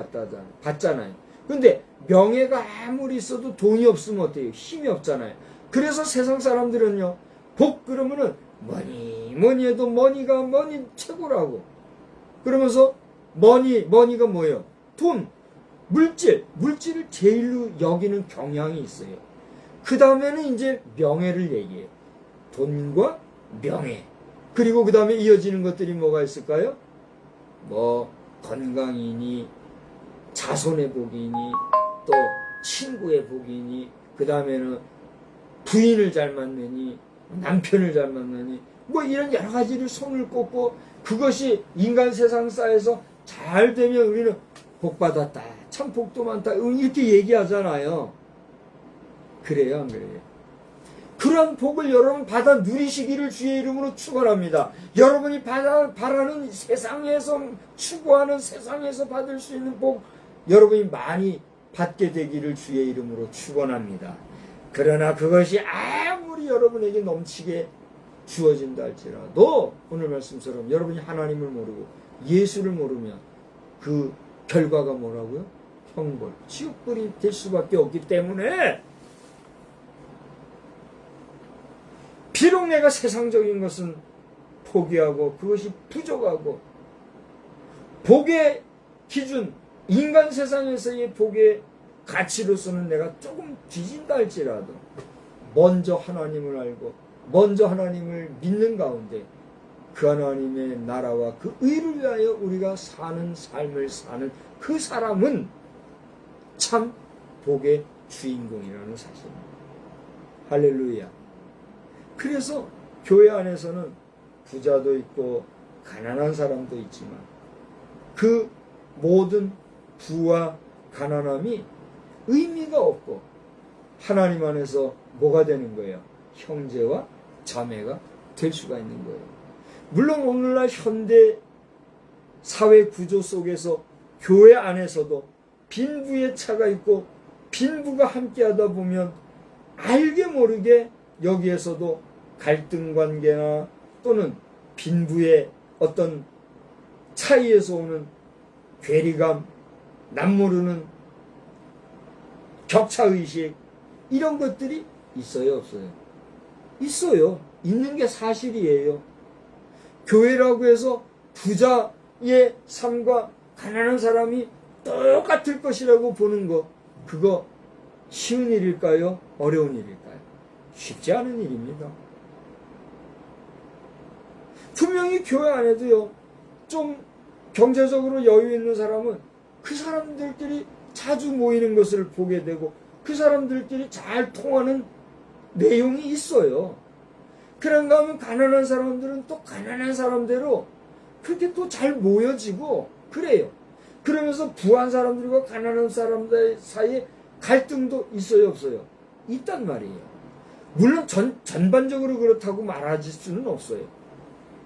받잖아요. 근데 명예가 아무리 있어도 돈이 없으면 어때요? 힘이 없잖아요. 그래서 세상 사람들은요, 복 그러면은 뭐니 해도 머니가 최고라고. 그러면서 머니가 뭐예요? 돈, 물질을 제일로 여기는 경향이 있어요. 그 다음에는 이제 명예를 얘기해요. 돈과 명예. 그리고 그 다음에 이어지는 것들이 뭐가 있을까요? 뭐 건강이니 자손의 복이니 또 친구의 복이니 그 다음에는 부인을 잘 만나니 남편을 잘 만나니 뭐 이런 여러 가지를 손을 꼽고 그것이 인간 세상사에서 잘 되면 우리는 복 받았다. 참 복도 많다. 이렇게 얘기하잖아요. 그래요, 안 그래요? 그런 복을 여러분 받아 누리시기를 주의 이름으로 축원합니다. 여러분이 바라는 세상에서 추구하는 세상에서 받을 수 있는 복 여러분이 많이 받게 되기를 주의 이름으로 축원합니다. 그러나 그것이 아무리 여러분에게 넘치게 주어진다 할지라도 오늘 말씀처럼 여러분이 하나님을 모르고 예수를 모르면 그 결과가 뭐라고요? 형벌, 지옥불이 될 수밖에 없기 때문에 비록 내가 세상적인 것은 포기하고 그것이 부족하고 복의 기준, 인간 세상에서의 복의 가치로서는 내가 조금 뒤진다 할지라도 먼저 하나님을 알고 먼저 하나님을 믿는 가운데 그 하나님의 나라와 그 의를 위하여 우리가 사는 삶을 사는 그 사람은 참 복의 주인공이라는 사실입니다. 할렐루야. 그래서 교회 안에서는 부자도 있고 가난한 사람도 있지만 그 모든 부와 가난함이 의미가 없고 하나님 안에서 뭐가 되는 거예요? 형제와 자매가 될 수가 있는 거예요. 물론 오늘날 현대 사회 구조 속에서 교회 안에서도 빈부의 차가 있고 빈부가 함께하다 보면 알게 모르게 여기에서도 갈등 관계나 또는 빈부의 어떤 차이에서 오는 괴리감, 남모르는 격차의식 이런 것들이 있어요, 없어요? 있어요. 있는 게 사실이에요. 교회라고 해서 부자의 삶과 가난한 사람이 똑같을 것이라고 보는 거 그거 쉬운 일일까요? 어려운 일일까요? 쉽지 않은 일입니다. 분명히 교회 안에도요, 좀 경제적으로 여유 있는 사람은 그 사람들끼리 자주 모이는 것을 보게 되고 그 사람들끼리 잘 통하는 내용이 있어요. 그런가 하면 가난한 사람들은 또 가난한 사람대로 그렇게 또 잘 모여지고 그래요. 그러면서 부한 사람들과 가난한 사람들 사이에 갈등도 있어요, 없어요? 있단 말이에요. 물론 전반적으로 그렇다고 말하실 수는 없어요.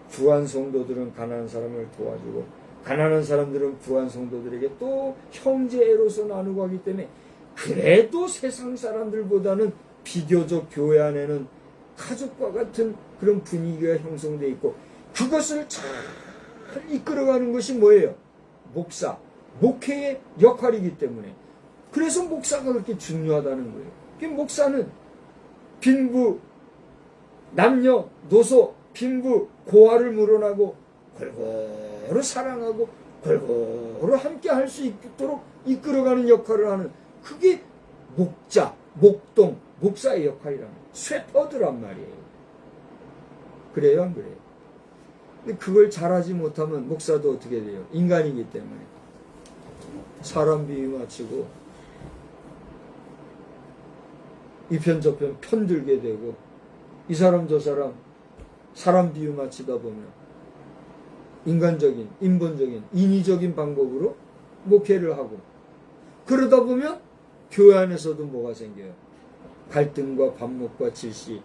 부한 성도들은 가난한 사람을 도와주고 가난한 사람들은 부한 성도들에게 또 형제로서 나누고 하기 때문에 그래도 세상 사람들보다는 비교적 교회 안에는 가족과 같은 그런 분위기가 형성되어 있고 그것을 잘 이끌어가는 것이 뭐예요? 목사, 목회의 역할이기 때문에 그래서 목사가 그렇게 중요하다는 거예요. 목사는 빈부, 남녀, 노소, 빈부, 고아를 물어나고 골고루 사랑하고 골고루 함께 할 수 있도록 이끌어가는 역할을 하는 그게 목자, 목동, 목사의 역할이라는 쇠퍼드란 말이에요. 그래요, 안 그래요? 근데 그걸 잘하지 못하면 목사도 어떻게 돼요? 인간이기 때문에 사람 비위 맞추고 이 편 저 편 편들게 되고 이 사람 저 사람 비유 맞추다 보면 인간적인, 인본적인, 인위적인 방법으로 목회를 하고 그러다 보면 교회 안에서도 뭐가 생겨요? 갈등과 반목과 질시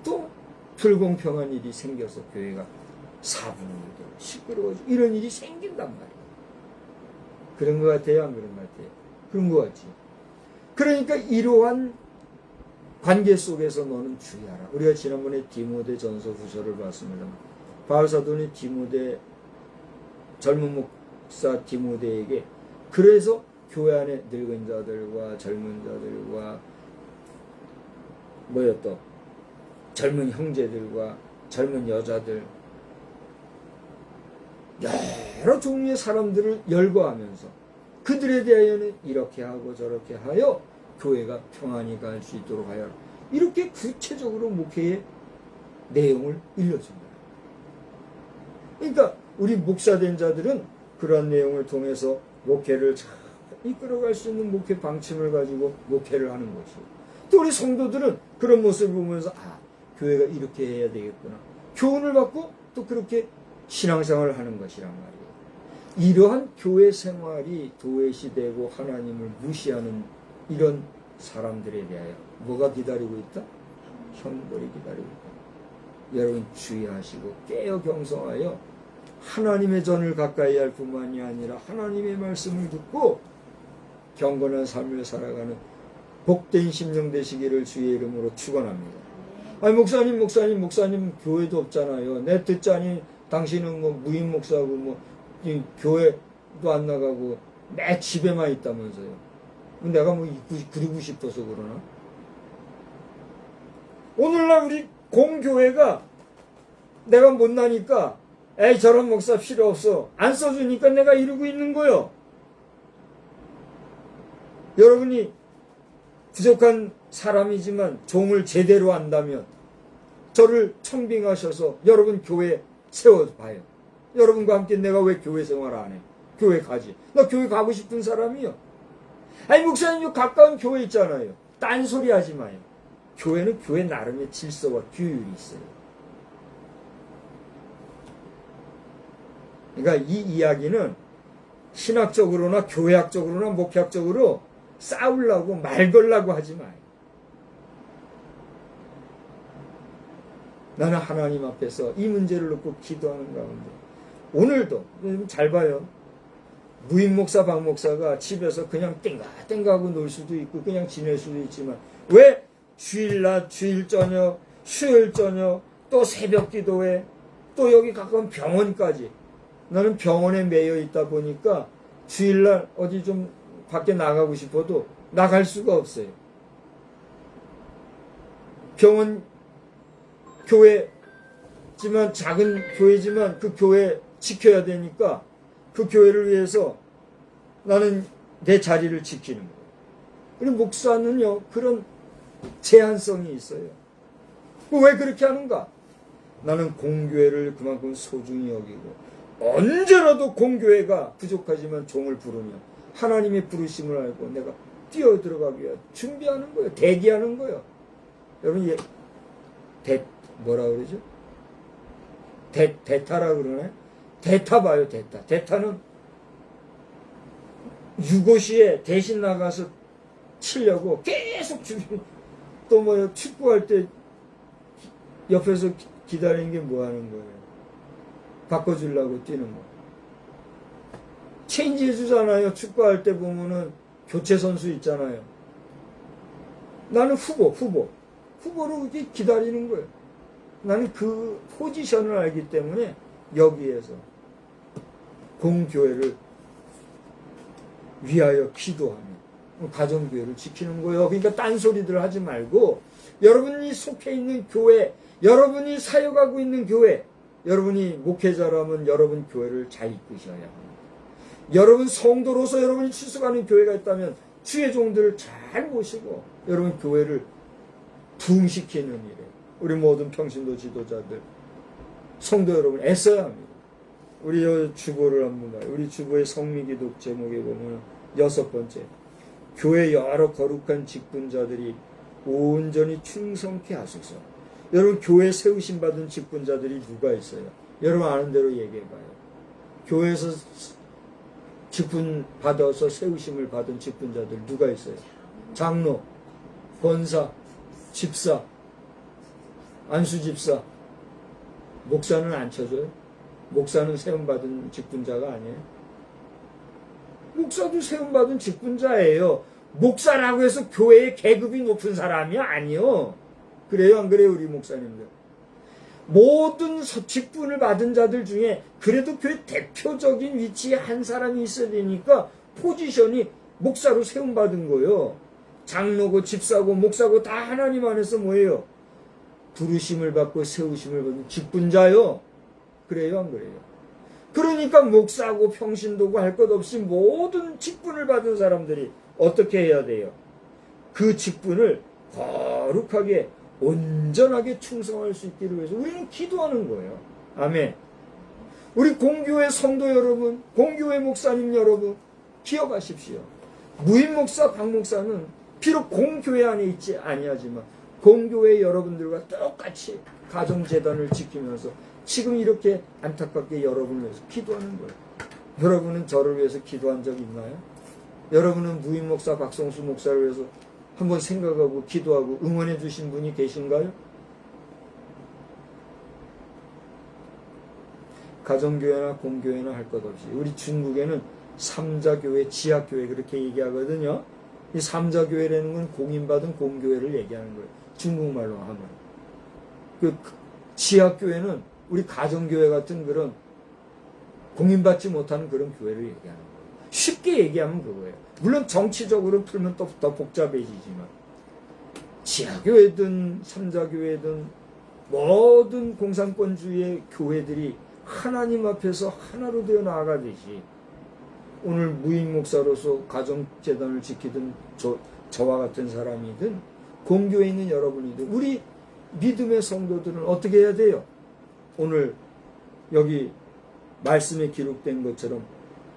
또 불공평한 일이 생겨서 교회가 사분으로 시끄러워지고 이런 일이 생긴단 말이에요. 그런 것 같아요? 안 그런 것 같아요? 그런 것 같지. 그러니까 이러한 관계 속에서 너는 주의하라. 우리가 지난번에 디모데 전서 후서를 봤습니다. 바울 사도는 디모데, 젊은 목사 디모데에게, 그래서 교회 안에 늙은 자들과 젊은 자들과 또 젊은 형제들과 젊은 여자들, 여러 종류의 사람들을 열거하면서 그들에 대하여는 이렇게 하고 저렇게 하여 교회가 평안히 갈 수 있도록 하여, 이렇게 구체적으로 목회의 내용을 일러준다. 그러니까 우리 목사된 자들은 그런 내용을 통해서 목회를 잘 이끌어갈 수 있는 목회 방침을 가지고 목회를 하는 것이고, 또 우리 성도들은 그런 모습을 보면서 교회가 이렇게 해야 되겠구나, 교훈을 받고 또 그렇게 신앙생활을 하는 것이란 말이에요. 이러한 교회 생활이 도외시되고 하나님을 무시하는 이런 사람들에 대하여 뭐가 기다리고 있다? 형벌이 기다리고 있다. 여러분 주의하시고 깨어 경성하여 하나님의 전을 가까이 할 뿐만이 아니라 하나님의 말씀을 듣고 경건한 삶을 살아가는 복된 심령 되시기를 주의 이름으로 축원합니다. 아니 목사님 교회도 없잖아요. 내 듣자니 당신은 뭐 무임 목사고 뭐 교회도 안 나가고 매 집에만 있다면서요. 내가 뭐 그리고 싶어서 그러나? 오늘날 우리 공교회가 내가 못나니까 에이 저런 목사 필요 없어, 안 써주니까 내가 이러고 있는 거요. 여러분이 부족한 사람이지만 종을 제대로 안다면 저를 청빙하셔서 여러분 교회 세워봐요. 여러분과 함께 내가 왜 교회 생활 안 해? 교회 가지. 나 교회 가고 싶은 사람이요. 아니 목사님 가까운 교회 있잖아요. 딴소리 하지 마요. 교회는 교회 나름의 질서와 규율이 있어요. 그러니까 이 이야기는 신학적으로나 교회학적으로나 목회학적으로 싸우려고 말 걸라고 하지 마요. 나는 하나님 앞에서 이 문제를 놓고 기도하는 가운데 오늘도 잘 봐요. 무임 목사 박 목사가 집에서 그냥 땡가하고 놀 수도 있고 그냥 지낼 수도 있지만 왜 주일날 주일 저녁 수요일 저녁 또 새벽 기도회 또 여기 가까운 병원까지, 나는 병원에 매여 있다 보니까 주일날 어디 좀 밖에 나가고 싶어도 나갈 수가 없어요. 병원 교회지만 작은 교회지만 그 교회 지켜야 되니까 그 교회를 위해서 나는 내 자리를 지키는 거예요. 그리고 목사는요 그런 제한성이 있어요. 왜 그렇게 하는가? 나는 공교회를 그만큼 소중히 여기고 언제라도 공교회가 부족하지만 종을 부르며 하나님의 부르심을 알고 내가 뛰어들어가기 위해 준비하는 거예요. 대기하는 거예요. 여러분 뭐라 그러죠? 대타라 그러네? 대타 봐요. 대타는 유고시에 대신 나가서 치려고 계속 또 뭐요, 축구할 때 옆에서 기다리는 게 뭐 하는 거예요? 바꿔주려고 뛰는 거. 체인지 해주잖아요. 축구할 때 보면은 교체 선수 있잖아요. 나는 후보로 이렇게 기다리는 거예요. 나는 그 포지션을 알기 때문에 여기에서 공교회를 위하여 기도하며 가정교회를 지키는 거예요. 그러니까 딴소리들 하지 말고 여러분이 속해 있는 교회, 여러분이 사역하고 있는 교회, 여러분이 목회자라면 여러분 교회를 잘 이끄셔야 합니다. 여러분 성도로서 여러분이 출석하는 교회가 있다면 주의 종들을 잘 모시고 여러분 교회를 부흥시키는 일에 우리 모든 평신도 지도자들, 성도 여러분 애써야 합니다. 우리 주보를 한번 봐요. 우리 주보의 성미기독 제목에 보면 6번째, 교회 여러 거룩한 직분자들이 온전히 충성케 하소서. 여러분 교회 세우심 받은 직분자들이 누가 있어요? 여러분 아는 대로 얘기해봐요. 교회에서 직분 받아서 세우심을 받은 직분자들 누가 있어요? 장로, 권사, 집사, 안수집사. 목사는 안 쳐줘요? 목사는 세움받은 직분자가 아니에요? 목사도 세움받은 직분자예요. 목사라고 해서 교회의 계급이 높은 사람이 아니요. 그래요, 안 그래요, 우리 목사님들? 모든 직분을 받은 자들 중에 그래도 교회 대표적인 위치에 한 사람이 있어야 되니까 포지션이 목사로 세움받은 거예요. 장로고 집사고 목사고 다 하나님 안에서 뭐예요? 부르심을 받고 세우심을 받은 직분자요. 그래요, 안 그래요? 그러니까 목사고 평신도고 할 것 없이 모든 직분을 받은 사람들이 어떻게 해야 돼요? 그 직분을 거룩하게 온전하게 충성할 수 있기를 위해서 우리는 기도하는 거예요. 아멘. 우리 공교회 성도 여러분, 공교회 목사님 여러분, 기억하십시오. 무임 목사, 박 목사는 비록 공교회 안에 있지 아니하지만 공교회 여러분들과 똑같이 가정재단을 지키면서 지금 이렇게 안타깝게 여러분을 위해서 기도하는 거예요. 여러분은 저를 위해서 기도한 적 있나요? 여러분은 무임 목사, 박성수 목사를 위해서 한번 생각하고 기도하고 응원해 주신 분이 계신가요? 가정교회나 공교회나 할 것 없이 우리 중국에는 삼자교회, 지하교회 그렇게 얘기하거든요. 이 삼자교회라는 건 공인받은 공교회를 얘기하는 거예요. 중국말로 하면. 그 지하교회는 우리 가정교회 같은 그런 공인받지 못하는 그런 교회를 얘기하는 거예요. 쉽게 얘기하면 그거예요. 물론 정치적으로 풀면 또 더 복잡해지지만 지하교회든 삼자교회든 모든 공산권주의의 교회들이 하나님 앞에서 하나로 되어 나아가듯이 오늘 무임 목사로서 가정재단을 지키던 저와 같은 사람이든 공교에 있는 여러분이든 우리 믿음의 성도들은 어떻게 해야 돼요? 오늘 여기 말씀에 기록된 것처럼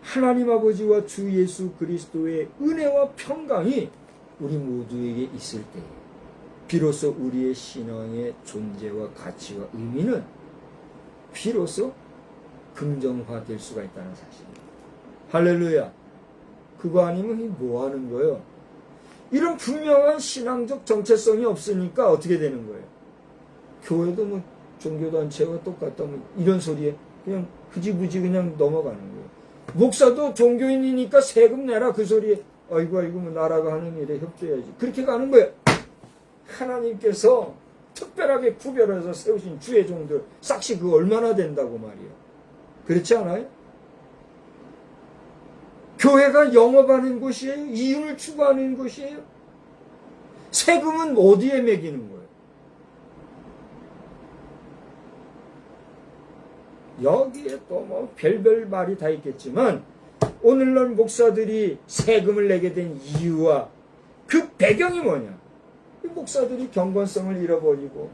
하나님 아버지와 주 예수 그리스도의 은혜와 평강이 우리 모두에게 있을 때 비로소 우리의 신앙의 존재와 가치와 의미는 비로소 긍정화될 수가 있다는 사실입니다. 할렐루야. 그거 아니면 뭐 하는 거예요? 이런 분명한 신앙적 정체성이 없으니까 어떻게 되는 거예요? 교회도 뭐 종교단체와 똑같다 뭐 이런 소리에 그냥 흐지부지 그냥 넘어가는 거예요. 목사도 종교인이니까 세금 내라 그 소리에 아이고 뭐 나라가 하는 일에 협조해야지 그렇게 가는 거예요. 하나님께서 특별하게 구별해서 세우신 주의 종들 싹시 그거 얼마나 된다고 말이에요. 그렇지 않아요? 교회가 영업하는 곳이에요? 이윤을 추구하는 곳이에요? 세금은 어디에 매기는 거예요? 여기에 또 뭐 별별 말이 다 있겠지만 오늘날 목사들이 세금을 내게 된 이유와 그 배경이 뭐냐? 이 목사들이 경건성을 잃어버리고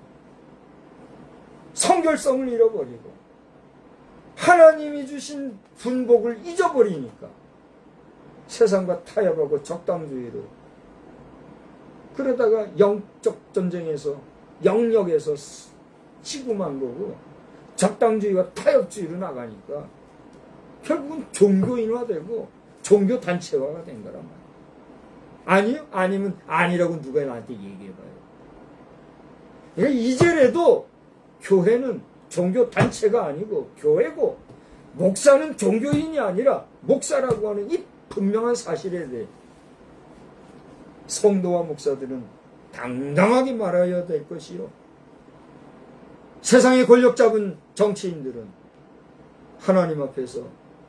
성결성을 잃어버리고 하나님이 주신 분복을 잊어버리니까 세상과 타협하고 적당주의로 그러다가 영적 전쟁에서 영역에서 치고만 거고 적당주의와 타협주의로 나가니까 결국은 종교인화되고 종교단체화가 된 거란 말이에요. 아니요? 아니면 아니라고 누가 나한테 얘기해봐요. 그러니까 이제라도 교회는 종교단체가 아니고 교회고 목사는 종교인이 아니라 목사라고 하는 이 분명한 사실에 대해 성도와 목사들은 당당하게 말해야 될 것이요. 세상의 권력 잡은 정치인들은 하나님 앞에서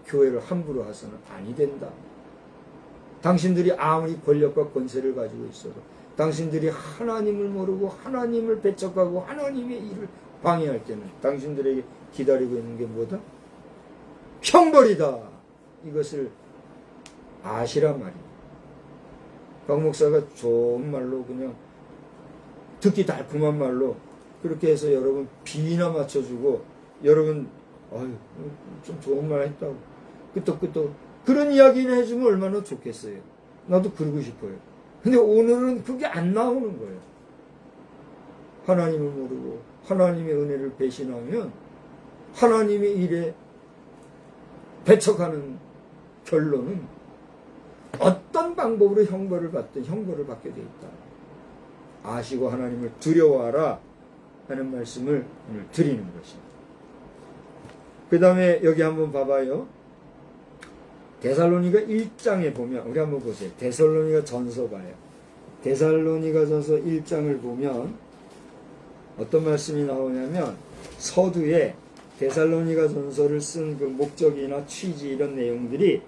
교회를 함부로 해서는 아니 된다. 당신들이 아무리 권력과 권세를 가지고 있어도 당신들이 하나님을 모르고 하나님을 배척하고 하나님의 일을 방해할 때는 당신들에게 기다리고 있는 게 뭐다? 형벌이다. 이것을 아시란 말이에요. 박 목사가 좋은 말로 그냥 듣기 달콤한 말로 그렇게 해서 여러분 비나 맞춰주고 여러분 아유 좀 좋은 말 했다고 끄떡끄떡 그런 이야기는 해주면 얼마나 좋겠어요. 나도 그러고 싶어요. 근데 오늘은 그게 안 나오는 거예요. 하나님을 모르고 하나님의 은혜를 배신하면 하나님의 일에 배척하는 결론은 어떤 방법으로 형벌을 받든 형벌을 받게 돼 있다. 아시고 하나님을 두려워하라 하는 말씀을 오늘 드리는 것입니다. 그 다음에 여기 한번 봐봐요. 데살로니가 1장에 보면, 우리 한번 보세요. 데살로니가 전서 봐요. 데살로니가 전서 1장을 보면 어떤 말씀이 나오냐면, 서두에 데살로니가 전서를 쓴 그 목적이나 취지 이런 내용들이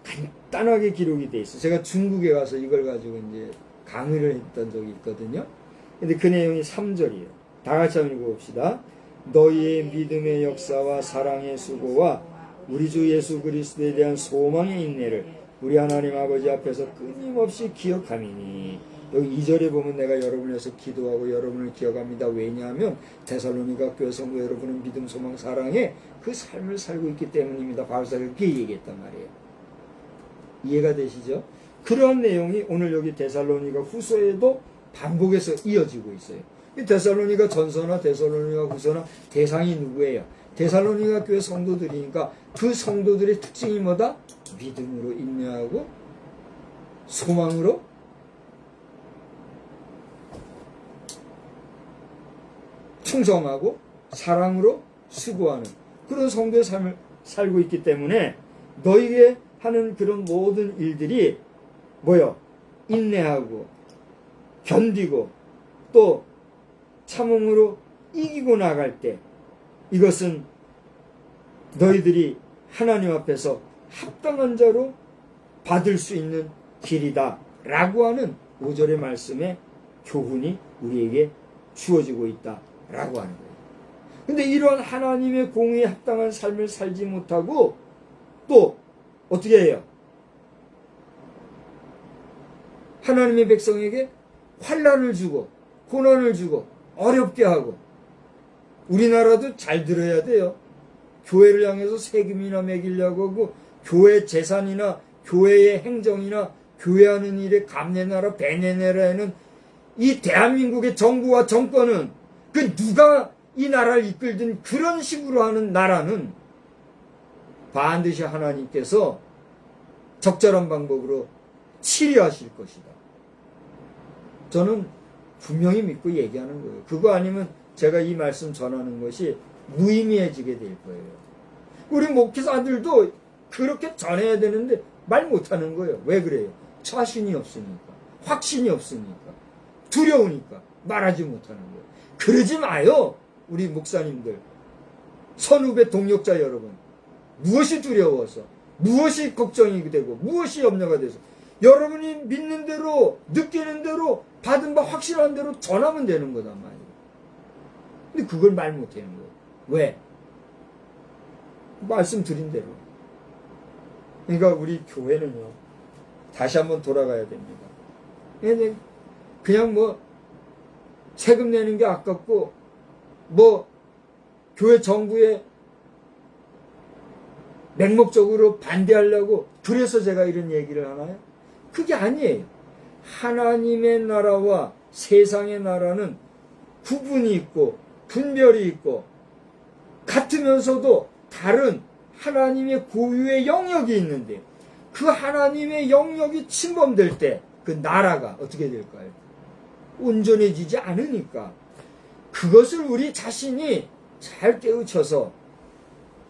간단하게 기록이 돼 있어요. 제가 중국에 가서 이걸 가지고 이제 강의를 했던 적이 있거든요. 근데 그 내용이 3절이에요. 다 같이 한번 읽어봅시다. 너희의 믿음의 역사와 사랑의 수고와 우리 주 예수 그리스도에 대한 소망의 인내를 우리 하나님 아버지 앞에서 끊임없이 기억하미니. 여기 2절에 보면 내가 여러분에서 기도하고 여러분을 기억합니다. 왜냐하면 데살로니가 교회 성도 여러분은 믿음, 소망, 사랑에 그 삶을 살고 있기 때문입니다. 바울사가 그렇게 얘기했단 말이에요. 이해가 되시죠? 그런 내용이 오늘 여기 데살로니가 후서에도 반복해서 이어지고 있어요. 이 데살로니가 전서나 데살로니가 후서나 대상이 누구예요? 데살로니가 교회 성도들이니까 그 성도들의 특징이 뭐다? 믿음으로 인내하고 소망으로 충성하고 사랑으로 수고하는 그런 성도의 삶을 살고 있기 때문에 너희에게 하는 그런 모든 일들이 뭐요? 인내하고 견디고 또 참음으로 이기고 나갈 때 이것은 너희들이 하나님 앞에서 합당한 자로 받을 수 있는 길이다 라고 하는 5절의 말씀에 교훈이 우리에게 주어지고 있다 라고 하는 거예요. 근데 이런 하나님의 공의에 합당한 삶을 살지 못하고 또 어떻게 해요? 하나님의 백성에게 환난을 주고 고난을 주고 어렵게 하고 우리나라도 잘 들어야 돼요. 교회를 향해서 세금이나 매기려고 하고 교회 재산이나 교회의 행정이나 교회하는 일에 감내나라 배내내라는 이 대한민국의 정부와 정권은 그 누가 이 나라를 이끌든 그런 식으로 하는 나라는 반드시 하나님께서 적절한 방법으로 치료하실 것이다. 저는 분명히 믿고 얘기하는 거예요. 그거 아니면 제가 이 말씀 전하는 것이 무의미해지게 될 거예요. 우리 목회자들도 그렇게 전해야 되는데 말 못하는 거예요. 왜 그래요? 자신이 없으니까, 확신이 없으니까, 두려우니까 말하지 못하는 거예요. 그러지 마요. 우리 목사님들, 선후배 동역자 여러분, 무엇이 두려워서, 무엇이 걱정이 되고, 무엇이 염려가 돼서 여러분이 믿는 대로, 느끼는 대로, 받은 바 확실한 대로 전하면 되는 거단 말이에요. 근데 그걸 말 못하는 거예요. 왜? 말씀드린 대로. 그러니까 우리 교회는요, 다시 한번 돌아가야 됩니다. 그냥 뭐 세금 내는 게 아깝고 뭐 교회 정부에 맹목적으로 반대하려고 그래서 제가 이런 얘기를 하나요? 그게 아니에요. 하나님의 나라와 세상의 나라는 구분이 있고 분별이 있고 같으면서도 다른 하나님의 고유의 영역이 있는데 그 하나님의 영역이 침범될 때 그 나라가 어떻게 될까요? 온전해지지 않으니까 그것을 우리 자신이 잘 깨우쳐서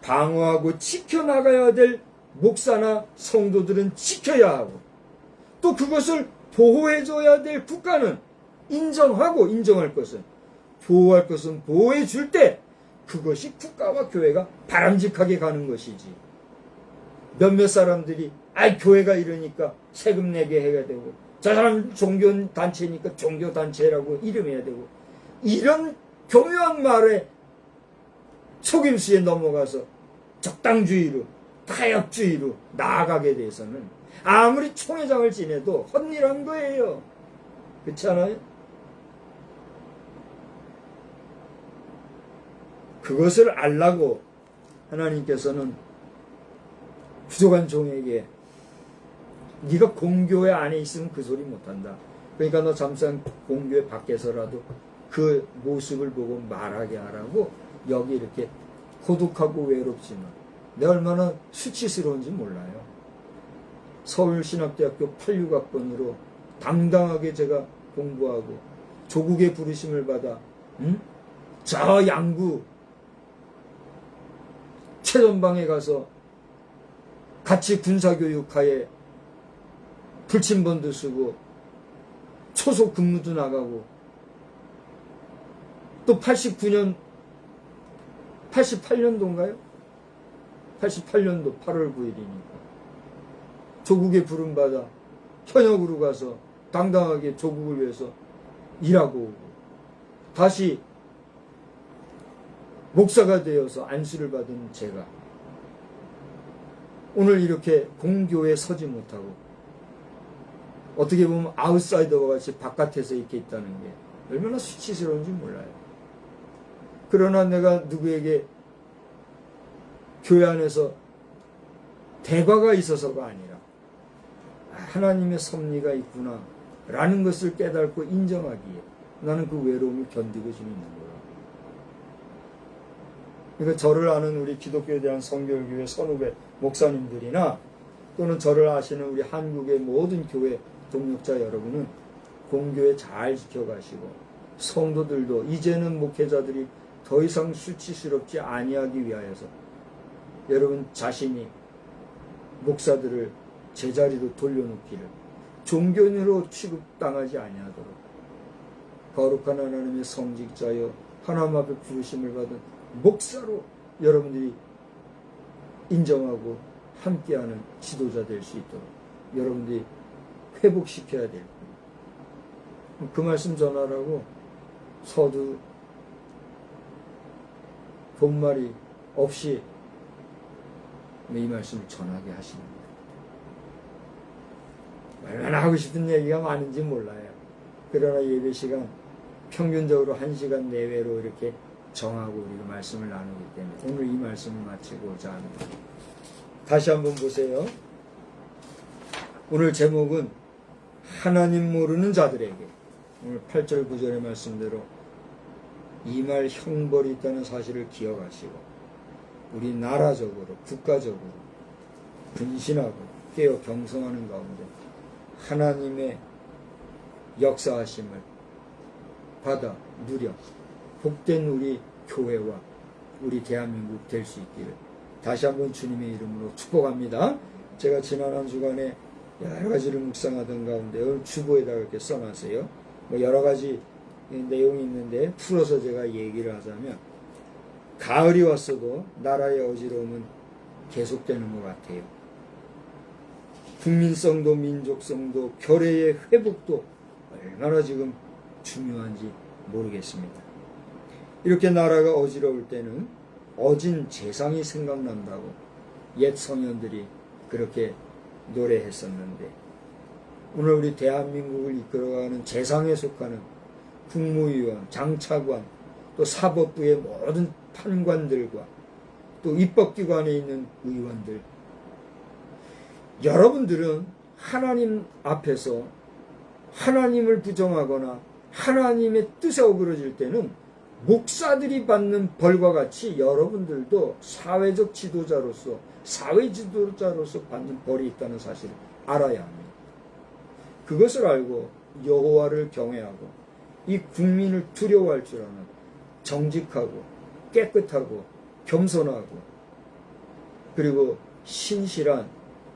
방어하고 지켜나가야 될 목사나 성도들은 지켜야 하고 또 그것을 보호해줘야 될 국가는 인정하고 인정할 것은 보호할 것은 보호해 줄 때 그것이 국가와 교회가 바람직하게 가는 것이지. 몇몇 사람들이 교회가 이러니까 세금 내게 해야 되고 저 사람 종교단체니까 종교단체라고 이름해야 되고 이런 교묘한 말에 속임수에 넘어가서 적당주의로 타협주의로 나아가게 돼서는 아무리 총회장을 지내도 헛일한 거예요. 그렇지 않아요? 그것을 알라고 하나님께서는 부족한 종에게 네가 공교회 안에 있으면 그 소리 못한다. 그러니까 너 잠깐 공교회 밖에서라도 그 모습을 보고 말하게 하라고 여기 이렇게 고독하고 외롭지만 내가 얼마나 수치스러운지 몰라요. 서울신학대학교 86학번으로 당당하게 제가 공부하고 조국의 부르심을 받아 저 양구 최전방에 가서 같이 군사교육하에 불침번도 쓰고 초속 근무도 나가고 또 88년도인가요? 88년도 8월 9일이니까 조국의 부름받아 현역으로 가서 당당하게 조국을 위해서 일하고 오고 다시 목사가 되어서 안수를 받은 제가 오늘 이렇게 공교에 서지 못하고 어떻게 보면 아웃사이더와 같이 바깥에서 이렇게 있다는 게 얼마나 수치스러운지 몰라요. 그러나 내가 누구에게 교회 안에서 대가가 있어서가 아니라 하나님의 섭리가 있구나 라는 것을 깨닫고 인정하기에 나는 그 외로움을 견디고 지금 있는 거예요. 그러니까 저를 아는 우리 기독교에 대한 성결교회 선후배 목사님들이나 또는 저를 아시는 우리 한국의 모든 교회 동역자 여러분은 공교회 잘 지켜가시고 성도들도 이제는 목회자들이 더 이상 수치스럽지 아니하기 위하여서 여러분 자신이 목사들을 제자리로 돌려놓기를 종교인으로 취급당하지 아니하도록 거룩한 하나님의 성직자여 하나님 앞에 부르심을 받은 목사로 여러분들이 인정하고 함께하는 지도자 될 수 있도록 여러분들이 회복시켜야 될 그 말씀 전하라고 서두 본말이 없이 이 말씀을 전하게 하십니다. 얼마나 하고 싶은 얘기가 많은지 몰라요. 그러나 예배 시간 평균적으로 1시간 내외로 이렇게 정하고 우리가 말씀을 나누기 때문에 오늘 이 말씀을 마치고자 합니다. 다시 한번 보세요. 오늘 제목은 하나님 모르는 자들에게 오늘 8절 9절의 말씀대로 이 말 형벌이 있다는 사실을 기억하시고 우리 나라적으로 국가적으로 근신하고 깨어 경성하는 가운데 하나님의 역사하심을 받아 누려 복된 우리 교회와 우리 대한민국 될 수 있기를 다시 한번 주님의 이름으로 축복합니다. 제가 지난 한 주간에 여러 가지를 묵상하던 가운데 오늘 주보에다가 이렇게 써놨어요. 뭐 여러 가지 내용이 있는데 풀어서 제가 얘기를 하자면 가을이 왔어도 나라의 어지러움은 계속되는 것 같아요. 국민성도 민족성도 결의의 회복도 얼마나 지금 중요한지 모르겠습니다. 이렇게 나라가 어지러울 때는 어진 재상이 생각난다고 옛 성현들이 그렇게 노래했었는데 오늘 우리 대한민국을 이끌어가는 재상에 속하는 국무위원, 장차관, 또 사법부의 모든 판관들과 또 입법기관에 있는 의원들 여러분들은 하나님 앞에서 하나님을 부정하거나 하나님의 뜻에 어그러질 때는 목사들이 받는 벌과 같이 여러분들도 사회적 지도자로서 사회 지도자로서 받는 벌이 있다는 사실을 알아야 합니다. 그것을 알고 여호와를 경외하고 이 국민을 두려워할 줄 아는 정직하고 깨끗하고 겸손하고 그리고 신실한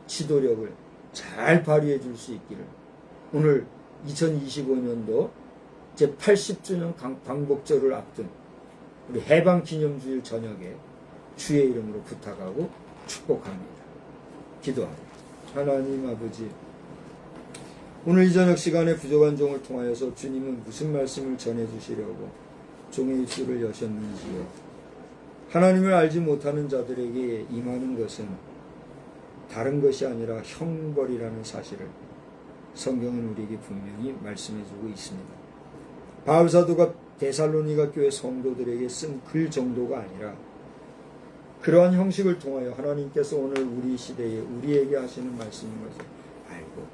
지도력을 잘 발휘해 줄 수 있기를 오늘 2025년도 제80주년 광복절을 앞둔 우리 해방기념주일 저녁에 주의 이름으로 부탁하고 축복합니다. 기도합니다. 하나님 아버지, 오늘 이 저녁 시간에 부족한 종을 통하여서 주님은 무슨 말씀을 전해주시려고 종의 입술을 여셨는지요. 하나님을 알지 못하는 자들에게 임하는 것은 다른 것이 아니라 형벌이라는 사실을 성경은 우리에게 분명히 말씀해주고 있습니다. 바울사도가 데살로니가 교회 성도들에게 쓴 글 정도가 아니라 그러한 형식을 통하여 하나님께서 오늘 우리 시대에 우리에게 하시는 말씀인 것을 알고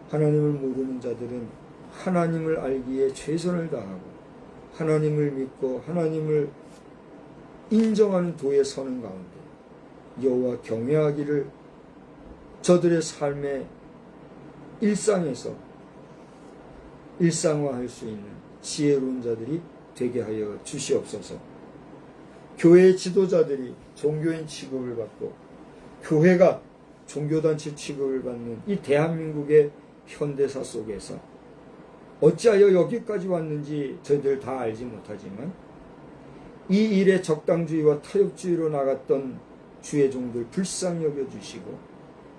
하나님을 모르는 자들은 하나님을 알기에 최선을 다하고 하나님을 믿고 하나님을 인정하는 도에 서는 가운데 여호와 경외하기를 저들의 삶의 일상에서 일상화할 수 있는 지혜로운 자들이 되게 하여 주시옵소서. 교회의 지도자들이 종교인 취급을 받고 교회가 종교단체 취급을 받는 이 대한민국의 현대사 속에서 어찌하여 여기까지 왔는지 저희들 다 알지 못하지만 이 일에 적당주의와 타협주의로 나갔던 주의 종들 불쌍히 여겨주시고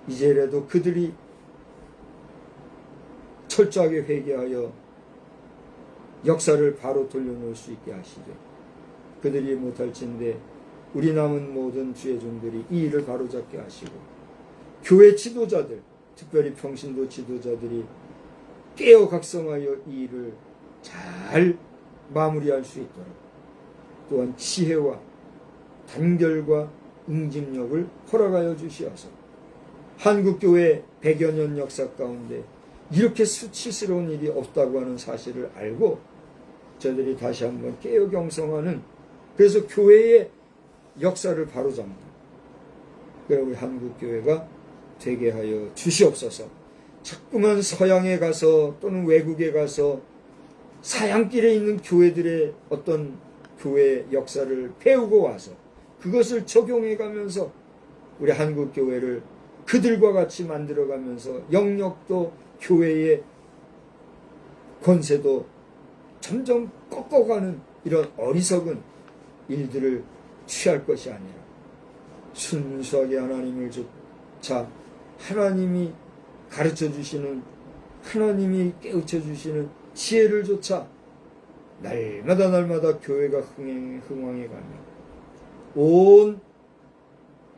이제라도 그들이 철저하게 회개하여 역사를 바로 돌려놓을 수 있게 하시되 그들이 못할진데 우리 남은 모든 주의 종들이 이 일을 바로잡게 하시고 교회 지도자들 특별히 평신도 지도자들이 깨어 각성하여 이 일을 잘 마무리할 수 있도록 또한 지혜와 단결과 응집력을 허락하여 주시어서 한국교회 100여 년 역사 가운데 이렇게 수치스러운 일이 없다고 하는 사실을 알고 저들이 다시 한번 깨어 경성하는 그래서 교회의 역사를 바로잡는 그래 우리 한국교회가 되게 하여 주시옵소서. 자꾸만 서양에 가서 또는 외국에 가서 사양길에 있는 교회들의 어떤 교회 역사를 배우고 와서 그것을 적용해 가면서 우리 한국교회를 그들과 같이 만들어가면서 영역도 교회의 권세도 점점 꺾어가는 이런 어리석은 일들을 취할 것이 아니라 순수하게 하나님을 쫓아 하나님이 가르쳐 주시는 하나님이 깨우쳐 주시는 지혜를 쫓아 날마다 교회가 흥왕해 가며 온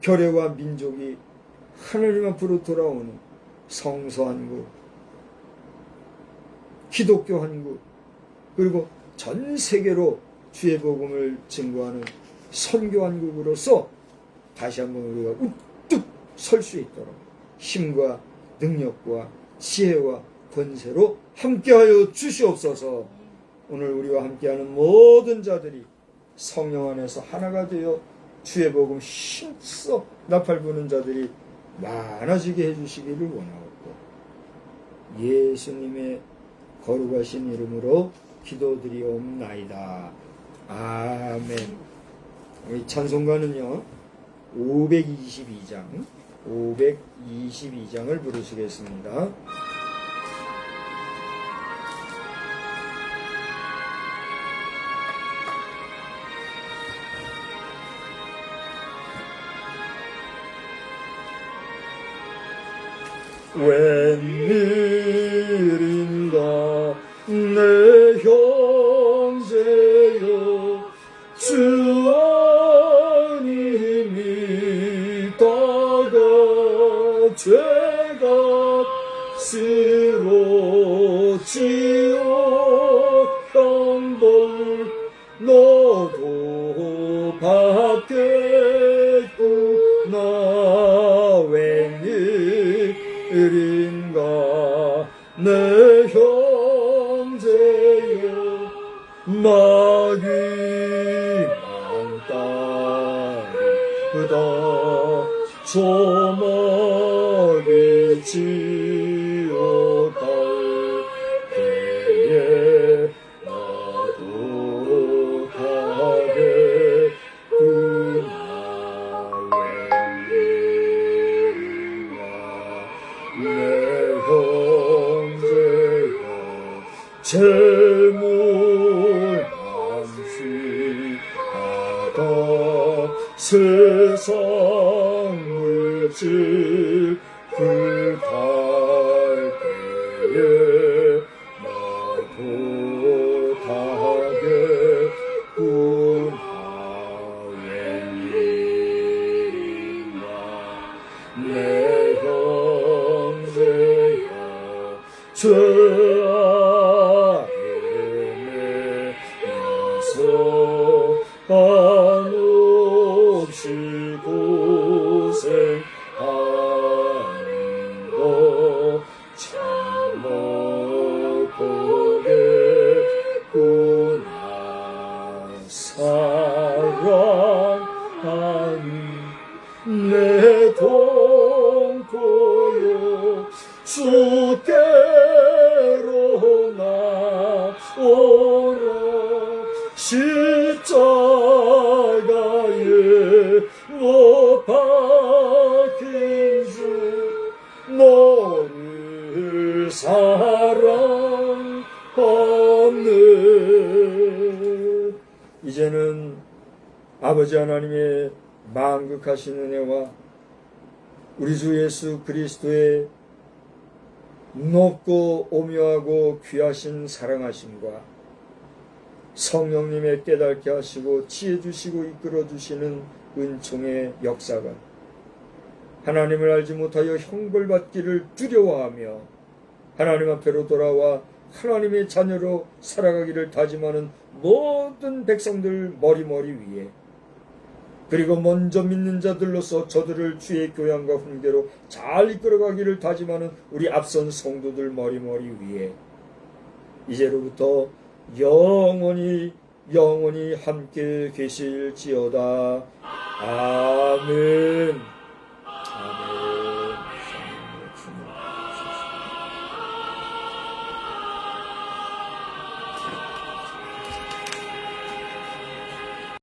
결례와 민족이 하나님 앞으로 돌아오는 성서 한국, 기독교 한국, 그리고 전 세계로 주의 복음을 증거하는 선교 한국으로서 다시 한번 우리가 우뚝 설 수 있도록 힘과 능력과 지혜와 권세로 함께하여 주시옵소서. 오늘 우리와 함께하는 모든 자들이 성령 안에서 하나가 되어 주의 복음 힘써 나팔 부는 자들이 많아지게 해주시기를 원하옵고 예수님의 거룩하신 이름으로 기도드리옵나이다. 아멘. 우리 찬송가는요 522장을 부르시겠습니다. 웬일인가 내 형제여 주 안이 믿다가 죄가 쓰러지어 형벌 너도 받겠구나. 웬일인가 내 형제여 마귀 많다리다 조막이 지어갈 때에 나도 가겠구나. 내 형제여 재물 남시하다 세상 물질 불탈 때에 나도 가겠구나. 웬일인가 내 형제여 죄 아래 매여서 한없이 고생하는 거 참어 보겠구나. 사랑하는 내 동포여 주께로 사랑 없는 이제는 아버지 하나님의 만극하신 은혜와 우리 주 예수 그리스도의 높고 오묘하고 귀하신 사랑하심과 성령님의 깨닫게 하시고 지혜 주시고 이끌어 주시는 은총의 역사가 하나님을 알지 못하여 형벌받기를 두려워하며 하나님 앞에로 돌아와 하나님의 자녀로 살아가기를 다짐하는 모든 백성들 머리머리 위에 그리고 먼저 믿는 자들로서 저들을 주의 교양과 훈계로 잘 이끌어가기를 다짐하는 우리 앞선 성도들 머리머리 위에 이제로부터 영원히 함께 계실지어다. 아멘.